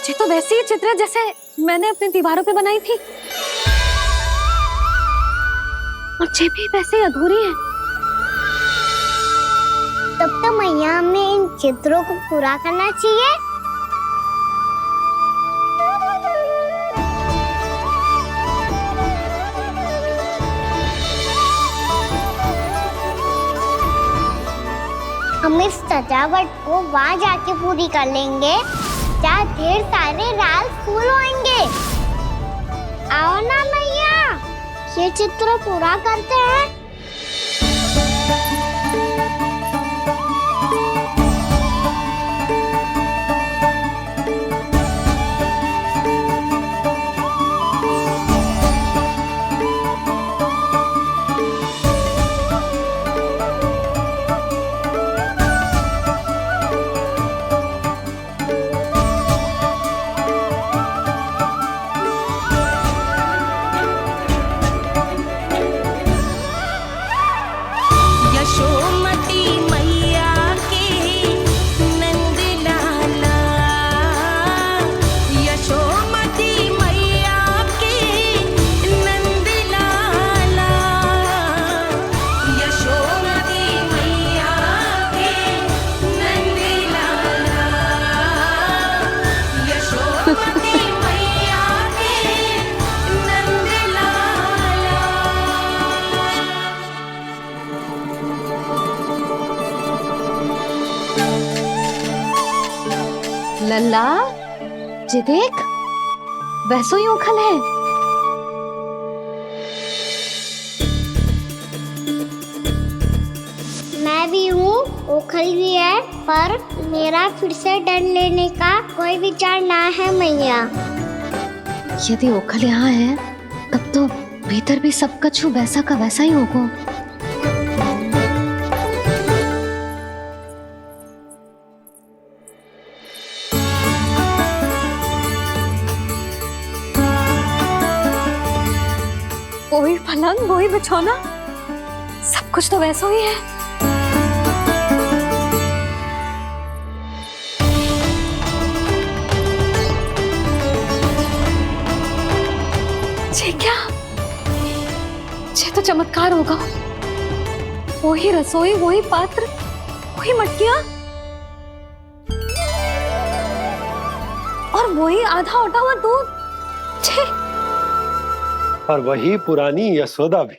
ये तो वैसी ही चित्र है जैसे मैंने अपनी दीवारों पे बनाई थी, और ये भी वैसे ही अधूरी है। तब तो मैया हमें इन चित्रों को पूरा करना चाहिए। हम इस सजावट को वहाँ जाके पूरी कर लेंगे जहाँ ढेर सारे लाल फूल होंगे। आओ ना मैया, ये चित्र पूरा करते हैं। लल्ला, ये देख, वैसो ही उखल है। मैं भी हूँ, उखल भी है, पर मेरा फिर से डर लेने का कोई विचार ना है मैया। यदि ओखल यहाँ है, तब तो भीतर भी सब कछु वैसा का वैसा ही होगा। वही पलंग, वही बिछौना, सब कुछ तो वैसा ही है। ये क्या? ये तो चमत्कार होगा। वही रसोई, वही पात्र, वही मटकियां, और वही आधा उटा हुआ दूध। छे! और वही पुरानी यशोदा भी।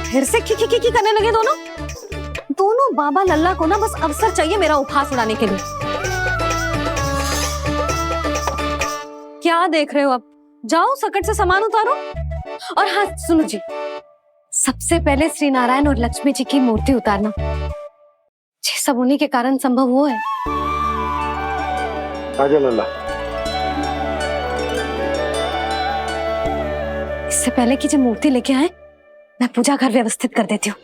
फिर से की करने लगे दोनों बाबा लल्ला को ना बस अवसर चाहिए मेरा उपहास उड़ाने के लिए। क्या देख रहे हो? अब जाओ, सकट से सामान उतारो। और हाँ सुनो जी, सबसे पहले श्री नारायण और लक्ष्मी जी की मूर्ति उतारना। ये सब उन्हीं के कारण संभव हुआ है। आजा लल्ला। इससे पहले कि जो मूर्ति लेके आए, मैं पूजा घर व्यवस्थित कर देती हूँ।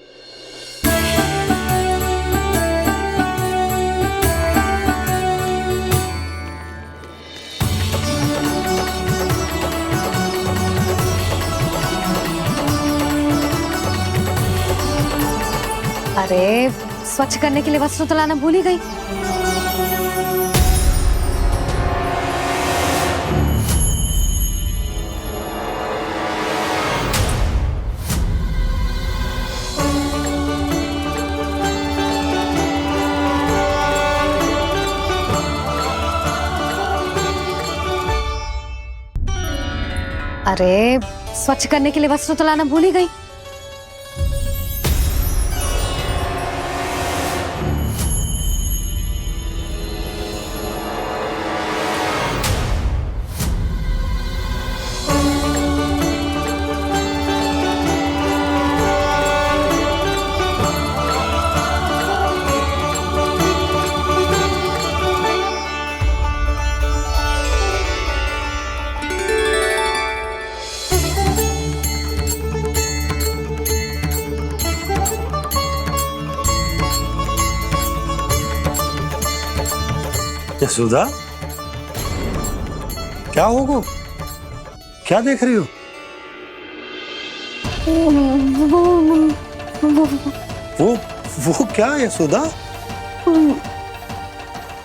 अरे, स्वच्छ करने के लिए वस्त्र तो लाना भूल ही गई। अरे, स्वच्छ करने के लिए वस्त्र तो लाना भूल ही गई। यशोदा, क्या होगा? क्या देख रही हो? वो क्या है यशोदा?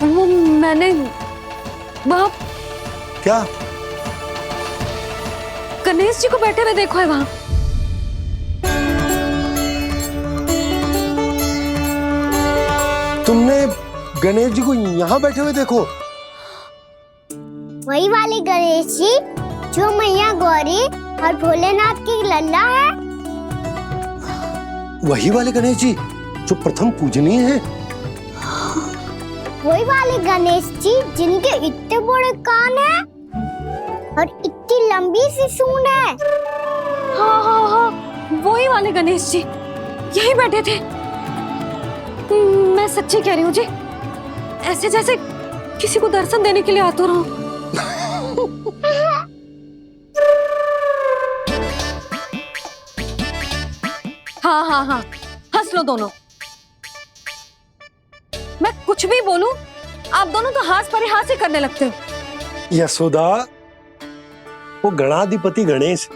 वो मैंने वहाँ क्या? गणेश जी को बैठे हुए देखो है वहाँ। तुमने गणेश जी को यहाँ बैठे हुए देखो? वही वाले गणेश जी जो मैया गौरी और भोलेनाथ की लल्ला है। वही वाले गणेश जी जो प्रथम पूजनीय है। वही वाले गणेश जी जिनके इतने बड़े कान हैं और इतनी लंबी सी सूंड है। हाँ हाँ हाँ, वही वाले गणेश जी यही बैठे थे। मैं सच्ची कह रही हूँ जी, ऐसे जैसे किसी को दर्शन देने के लिए आतुर हूँ। हाँ हाँ हाँ, हंस लो दोनों। मैं कुछ भी बोलूं, आप दोनों तो हाथ परिहास ही करने लगते हो। यशोदा, वो गणाधिपति गणेश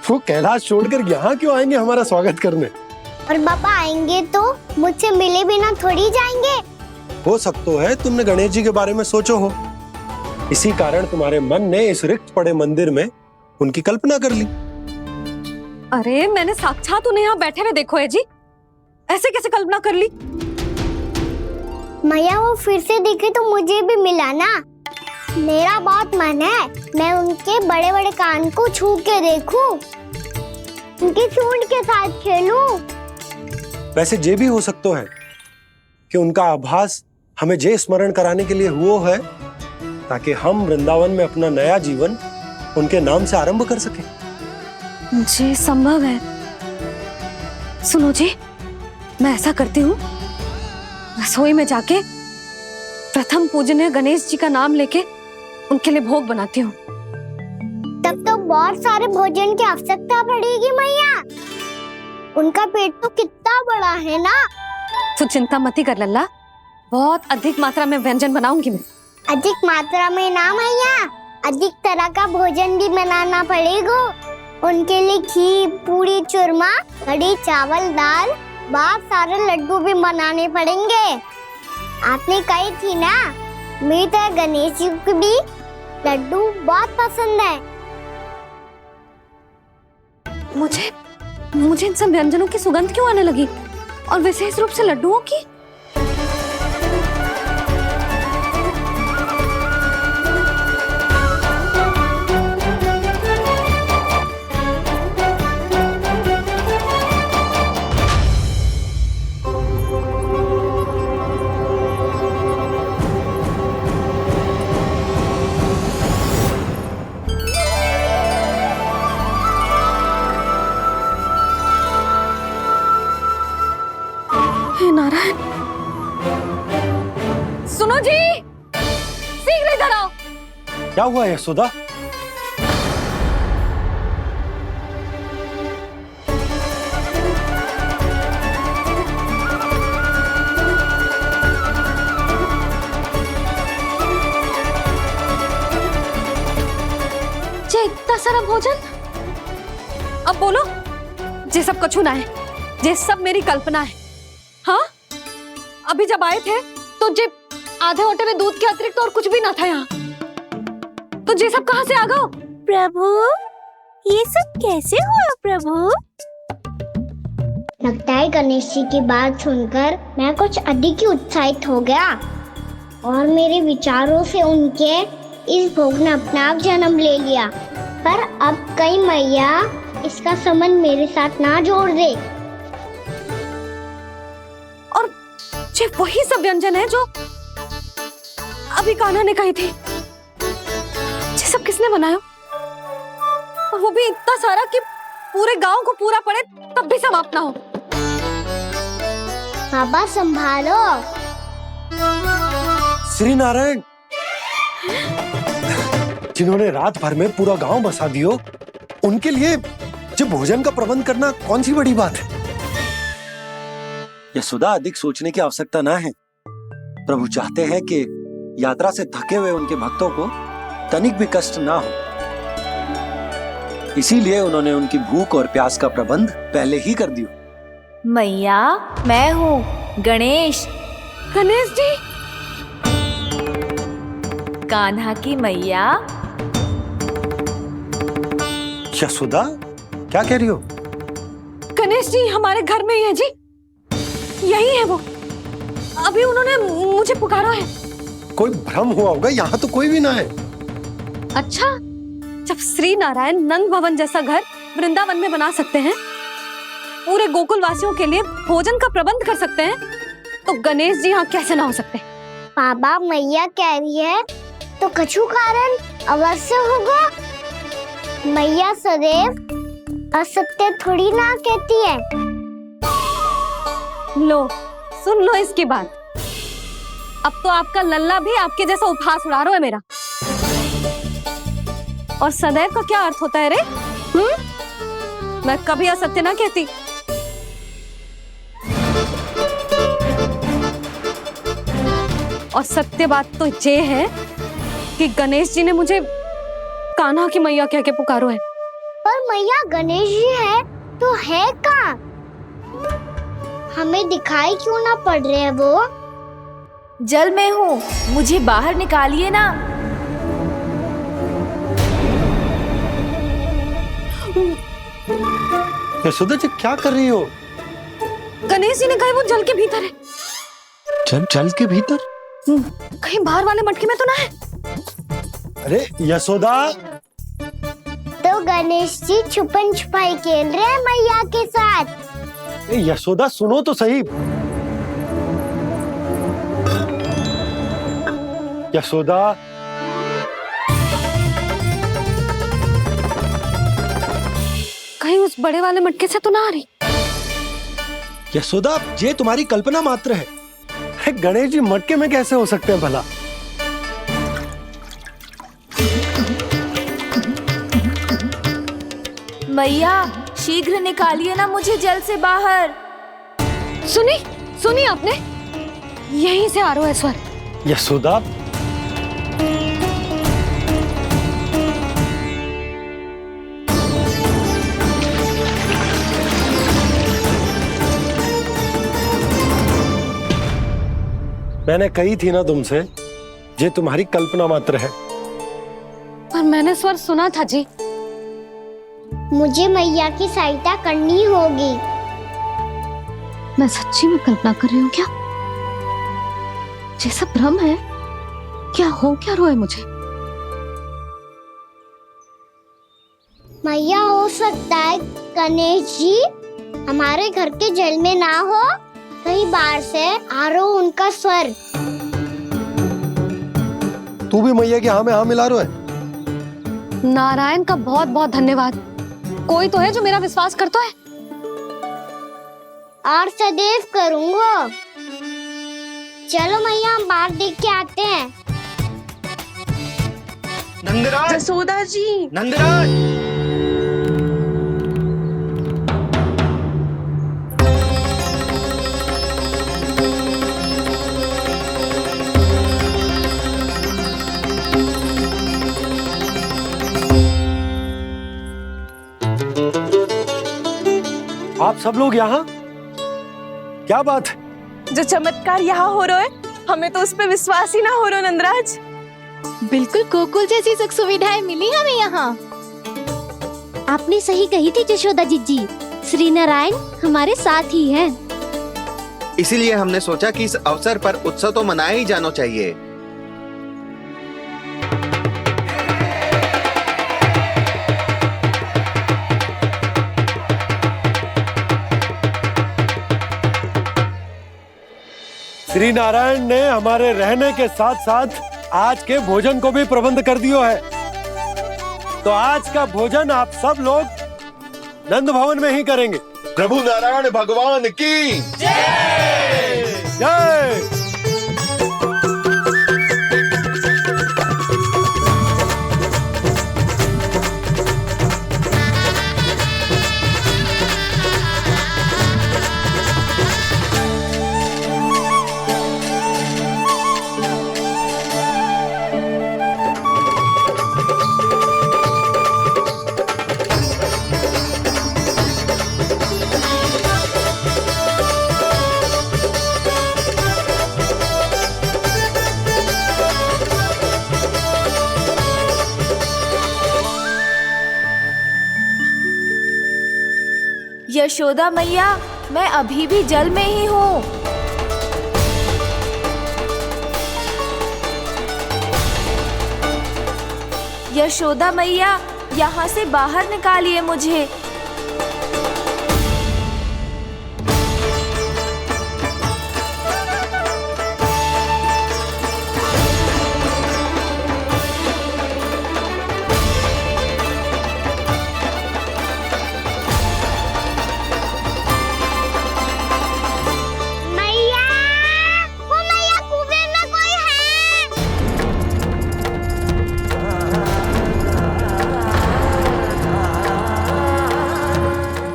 वो कैलाश छोड़कर यहाँ क्यों आएंगे हमारा स्वागत करने? और पापा आएंगे तो मुझसे मिले बिना थोड़ी जाएंगे। हो सकता है तुमने गणेश जी के बारे में सोचो हो, इसी कारण तुम्हारे मन ने इस रिक्त पड़े मंदिर में उनकी कल्पना कर ली। अरे मैंने साक्षात उन्हें यहाँ बैठे हुए देखो है जी, ऐसे कैसे कल्पना कर ली? मैया वो फिर से दिखे तो मुझे भी मिला ना। मेरा बहुत मन है मैं उनके बड़े बड़े कान को छू के देखूं, उनकी सूंड के साथ खेलूं। वैसे ये भी हो सकता है कि उनका आभास हमें जे स्मरण कराने के लिए हुआ है ताकि हम वृंदावन में अपना नया जीवन उनके नाम से आरंभ कर सके। जी संभव है। सुनो जी, मैं ऐसा करती हूँ, रसोई में जाके प्रथम पूजनीय गणेश जी का नाम लेके उनके लिए भोग बनाती हूँ। तब तो बहुत सारे भोजन की आवश्यकता पड़ेगी मैया, उनका पेट तो कितना बड़ा है ना। तू चिंता मत कर लल्ला, बहुत अधिक मात्रा में व्यंजन बनाऊंगी मैं। अधिक मात्रा में ना मैया, अधिक तरह का भोजन भी बनाना पड़ेगा। उनके लिए खीर, पूरी, चूरमा, कढ़ी, चावल, दाल, बहुत सारे लड्डू भी बनाने पड़ेंगे। आपने कही थी ना, मेरी तरह गणेश जी को भी लड्डू बहुत पसंद है। मुझे इन सब व्यंजनों की सुगंध क्यों आने लगी, और विशेष रूप से लड्डुओं की? नारायण, सुनो जी, शीघ्र इधर आओ। क्या हुआ यशोदा? जे इतना सारा भोजन, अब बोलो, जे सब कछु ना है, जे सब मेरी कल्पना है। हाँ, अभी जब आए थे तो जे आधे ओटे में दूध के अतिरिक्त और कुछ भी ना था यहाँ, तो जे सब कहाँ से आ गए? प्रभु, ये सब कैसे हुआ प्रभु? लगता है गणेश जी की बात सुनकर मैं कुछ अधिक ही उत्साहित हो गया और मेरे विचारों से उनके इस भोग ने अपना आप जन्म ले लिया। पर अब कई मैया इसका संबंध मेरे साथ ना जोड़ दे। ये वही सब व्यंजन है जो अभी कान्हा ने कही थी। ये सब किसने बनाया? और वो भी इतना सारा कि पूरे गांव को पूरा पड़े तब भी समाप्त ना हो। बाबा संभालो। श्री नारायण, जिन्होंने रात भर में पूरा गांव बसा दियो, उनके लिए जो भोजन का प्रबंध करना कौन सी बड़ी बात है? यशोदा, अधिक सोचने की आवश्यकता ना है। प्रभु चाहते हैं कि यात्रा से थके हुए उनके भक्तों को तनिक भी कष्ट ना हो, इसीलिए उन्होंने उनकी भूख और प्यास का प्रबंध पहले ही कर दिया। मैया, मैं हूँ गणेश। गणेश जी। कान्हा की मैया। यशोदा, क्या कह रही हो? गणेश जी हमारे घर में ही है जी, यही है वो। अभी उन्होंने मुझे पुकारा है। कोई भ्रम हुआ होगा, यहाँ तो कोई भी ना है। अच्छा, जब श्री नारायण नंद भवन जैसा घर वृंदावन में बना सकते हैं, पूरे गोकुल वासियों के लिए भोजन का प्रबंध कर सकते हैं, तो गणेश जी यहाँ कैसे ना हो सकते? बाबा, मैया कह रही है तो कछु कारण अवश्य होगा। मैया सदैव असत्य थोड़ी ना कहती है। लो, सुन लो इसकी बात। अब तो आपका लल्ला भी आपके जैसा उपहास उड़ा रहा है मेरा। और सदैव का क्या अर्थ होता है रे? मैं कभी असत्य ना कहती। और सत्य बात तो ये है कि गणेश जी ने मुझे कान्हा की मैया कह के पुकारो है। पर मैया गणेश जी है तो है कहाँ? हमें दिखाई क्यों ना पड़ रहे हैं वो? जल में हूँ, मुझे बाहर निकालिए ना। यशोदा जी, क्या कर रही हो? गणेश जी ने कहा वो जल के भीतर है। जल के भीतर? कहीं बाहर वाले मटके में तो ना है? अरे यशोदा! तो गणेश जी छुपन छुपाई खेल रहे हैं मैया के साथ। यशोदा, सुनो तो सही। यशोदा, कहीं उस बड़े वाले मटके से तो ना आ रही? यशोदा, ये तुम्हारी कल्पना मात्र है। गणेश जी मटके में कैसे हो सकते हैं भला? मैया, शीघ्र निकालिए ना मुझे जल से बाहर। सुनी आपने? यहीं से आ रहा है स्वर। यशोदा, मैंने कही थी ना तुमसे, ये तुम्हारी कल्पना मात्र है। पर मैंने स्वर सुना था जी। मुझे मैया की सहायता करनी होगी। मैं सच्ची में कल्पना कर रही हूँ क्या? जैसा भ्रम है क्या? हो क्या रहा है मुझे? मैया, हो सकता है गणेश जी हमारे घर के जल में ना हो, कहीं बाहर से आ रहा हो उनका स्वर। तू भी मैया के हाँ में हाँ मिला रहा है। नारायण का बहुत बहुत धन्यवाद। कोई तो है जो मेरा विश्वास करता है। और सदैव करूंगा। चलो मैया, हम बाहर देख के आते हैं। नंदराज! जसोदा जी! नंदराज! आप सब लोग यहाँ? क्या बात है? जो चमत्कार यहाँ हो रहा है, हमें तो उस पे विश्वास ही ना हो रहा नंदराज। बिल्कुल गोकुल जैसी सुख सुविधाएं मिली हमें यहाँ। आपने सही कही थी यशोदा जीजी, श्री नारायण हमारे साथ ही हैं। इसीलिए हमने सोचा कि इस अवसर पर उत्सव तो मनाया ही जाना चाहिए। श्री नारायण ने हमारे रहने के साथ साथ आज के भोजन को भी प्रबंध कर दिया है। तो आज का भोजन आप सब लोग नंद भवन में ही करेंगे। प्रभु नारायण भगवान की जय जय। यशोदा मैया, मैं अभी भी जल में ही हूँ। यशोदा मैया, यहाँ से बाहर निकालिए मुझे। मैया, वो मैया कुएं में कोई है।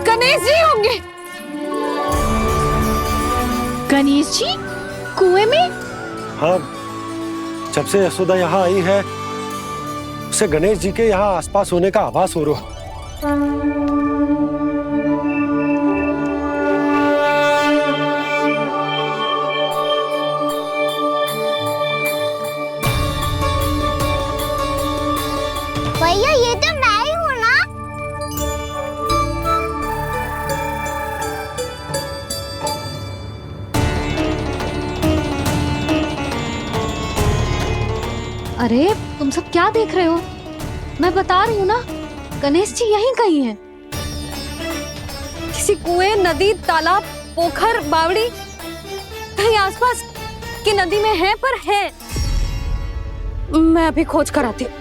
गणेश जी होंगे। गणेश जी कुएं में? हाँ, जब से यशोदा यहाँ आई है उसे गणेश जी के यहाँ आसपास होने का आभास हो रहा। भैया ये तो मैं ही हूँ ना। अरे तुम सब क्या देख रहे हो? मैं बता रही हूँ ना, गणेश जी यहीं कहीं हैं। किसी कुएं, नदी, तालाब, पोखर, बावड़ी, कहीं आसपास की नदी में है, पर है। मैं अभी खोज कर आती हूँ।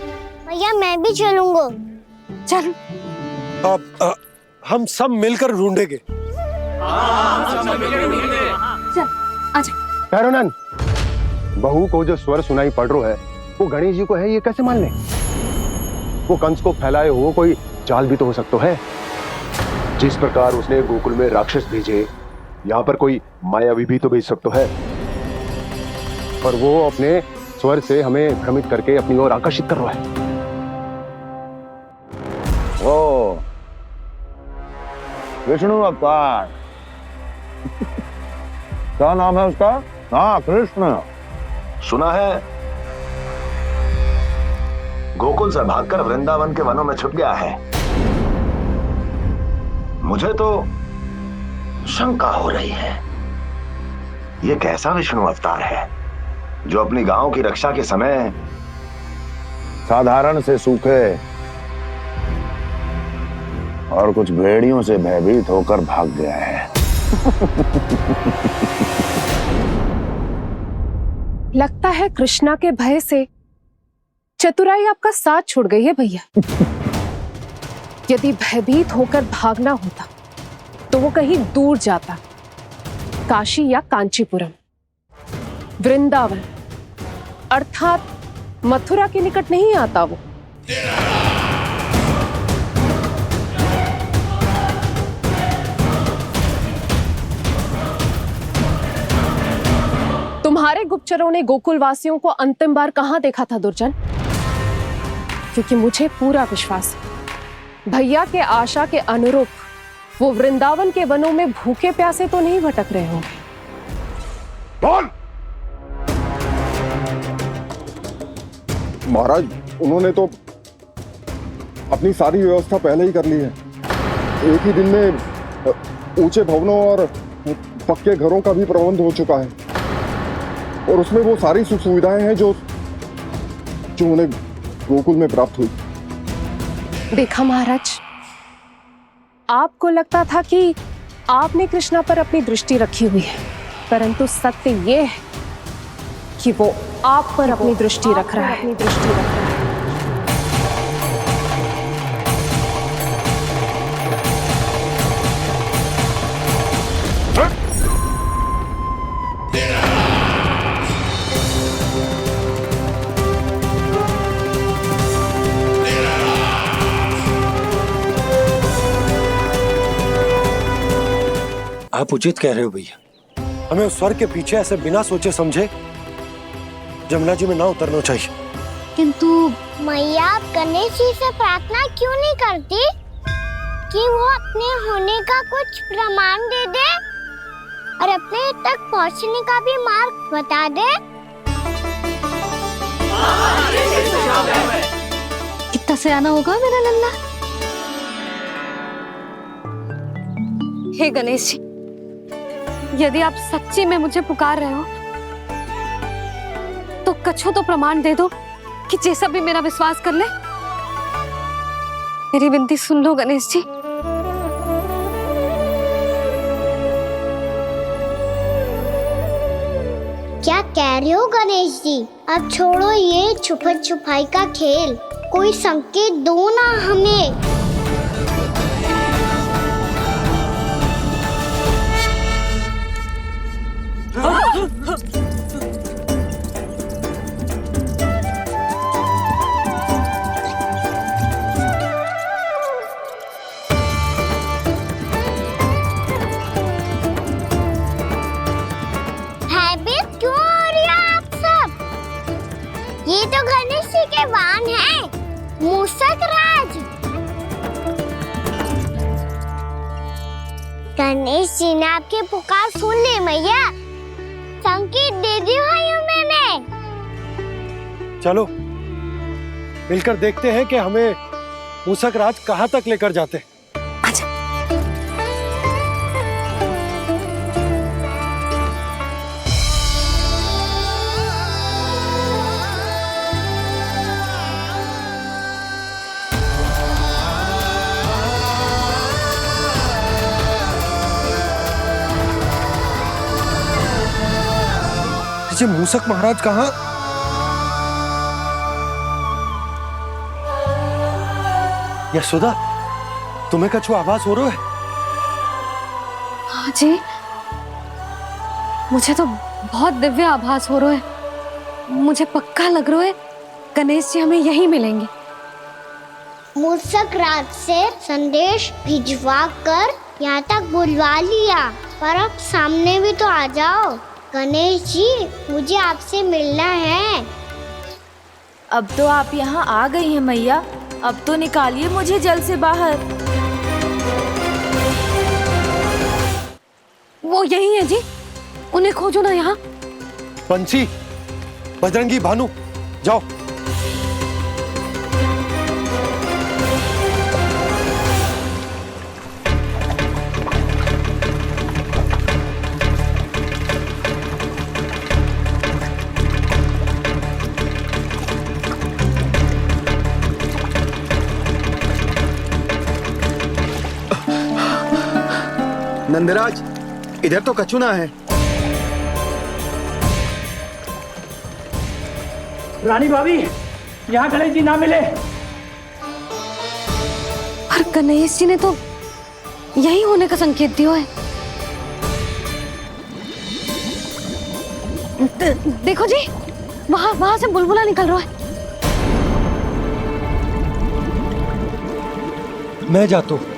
भैया मैं भी चलूंगा। चल। अब हम सब मिलकर ढूंढेंगे। चल आजा। पैरोनन, बहू को जो स्वर सुनाई पड़ रहा है वो गणेश जी को है, ये कैसे मान ले? वो कंस को फैलाए हो कोई चाल भी तो हो सकता है। जिस प्रकार उसने गोकुल में राक्षस भेजे, यहाँ पर कोई मायावी भी तो भेज सकता है। पर वो अपने स्वर से हमें भ्रमित करके अपनी ओर आकर्षित कर रहा है। ओ विष्णु अवतार, क्या नाम है उसका? हाँ, कृष्ण। सुना है गोकुल से भागकर वृंदावन के वनों में छुप गया है। मुझे तो शंका हो रही है, ये कैसा विष्णु अवतार है जो अपनी गांव की रक्षा के समय साधारण से सूखे और कुछ भेड़ियों से भयभीत होकर भाग गया है। लगता है कृष्णा के भय से चतुराई आपका साथ छोड़ गई है भैया। यदि भयभीत होकर भागना होता तो वो कहीं दूर जाता, काशी या कांचीपुरम, वृंदावन अर्थात मथुरा के निकट नहीं आता वो। तुम्हारे गुप्तचरों ने गोकुल वासियों को अंतिम बार कहां देखा था दुर्जन? क्योंकि मुझे पूरा विश्वास है भैया के आशा के अनुरूप वो वृंदावन के वनों में भूखे प्यासे तो नहीं भटक रहे होंगे। बोल! महाराज, उन्होंने तो अपनी सारी व्यवस्था पहले ही कर ली है। एक ही दिन में ऊंचे भवनों और पक्के घरों का भी प्रबंध हो चुका है, और उसमें वो सारी सुख सुविधाएं हैं जो उन्हें गोकुल में प्राप्त हुई। देखा महाराज, आपको लगता था कि आपने कृष्णा पर अपनी दृष्टि रखी हुई है, परंतु सत्य ये है कि वो आप पर अपनी दृष्टि रख रहा है। आप उचित कह रहे हो भैया, हमें उस स्वर के पीछे ऐसे बिना सोचे समझे जमुना जी में ना उतरना चाहिए। किंतु मैया, आप गणेश जी से प्रार्थना क्यों नहीं करती कि वो अपने होने का कुछ प्रमाण दे दे और अपने तक पहुंचने का भी मार्ग बता दे? कितना सयाना होगा मेरा लल्ला। हे गणेश जी, यदि आप सच्ची में मुझे पुकार रहे हो तो कछु तो प्रमाण दे दो कि जैसा भी मेरा विश्वास कर ले। मेरी विनती सुन लो गणेश जी। क्या कह रहे हो गणेश जी? अब छोड़ो ये छुपन छुपाई का खेल, कोई संकेत दो ना हमें। भयभीत क्यों हो रही हो आप सब? ये तो गणेश जी के वाहन हैं, मूषक राज। गणेश जी ने आपकी पुकार सुन ली मैया, संकेत दे दी भाइयों मैंने। चलो मिलकर देखते हैं कि हमें मूषक राज कहाँ तक लेकर जाते हैं। ये मूषक महाराज कहाँ? यशोदा, तुम्हें कछु आभास हो रहा है? हाँ जी, मुझे तो बहुत दिव्य आभास हो रहा है। मुझे पक्का लग रहा है गणेश जी हमें यहीं मिलेंगे। मूषक राज से संदेश भिजवा कर यहाँ तक बुलवा लिया, पर अब सामने भी तो आ जाओ। गणेश जी, मुझे आपसे मिलना है। अब तो आप यहाँ आ गई हैं मैया, अब तो निकालिए मुझे जल से बाहर। वो यही है जी, उन्हें खोजो ना यहाँ। पंछी, बजरंगी, भानु, जाओ। नंदराज, इधर तो कछुना है। रानी भाभी, यहाँ गणेश जी ना मिले। पर गणेश जी ने तो यही होने का संकेत दिया है। देखो जी, वहां से बुलबुला निकल रहा है। मैं जाता हूँ।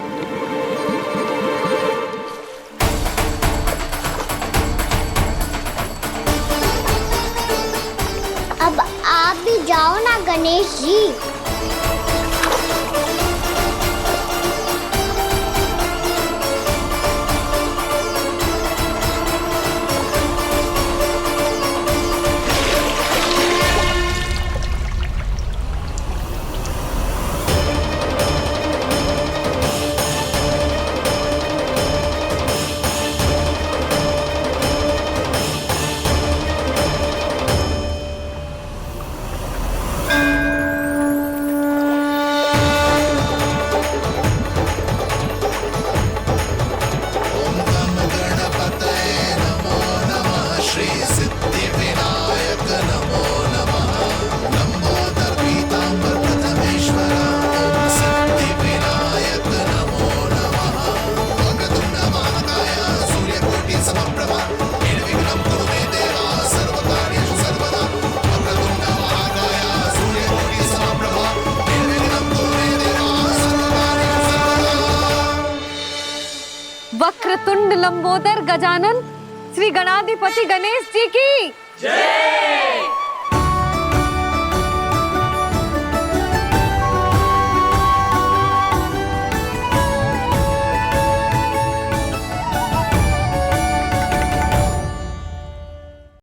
अब आप भी जाओ ना गणेश जी। वक्रतुंड लंबोदर गजानन श्री गणाधिपति गणेश जी की जय।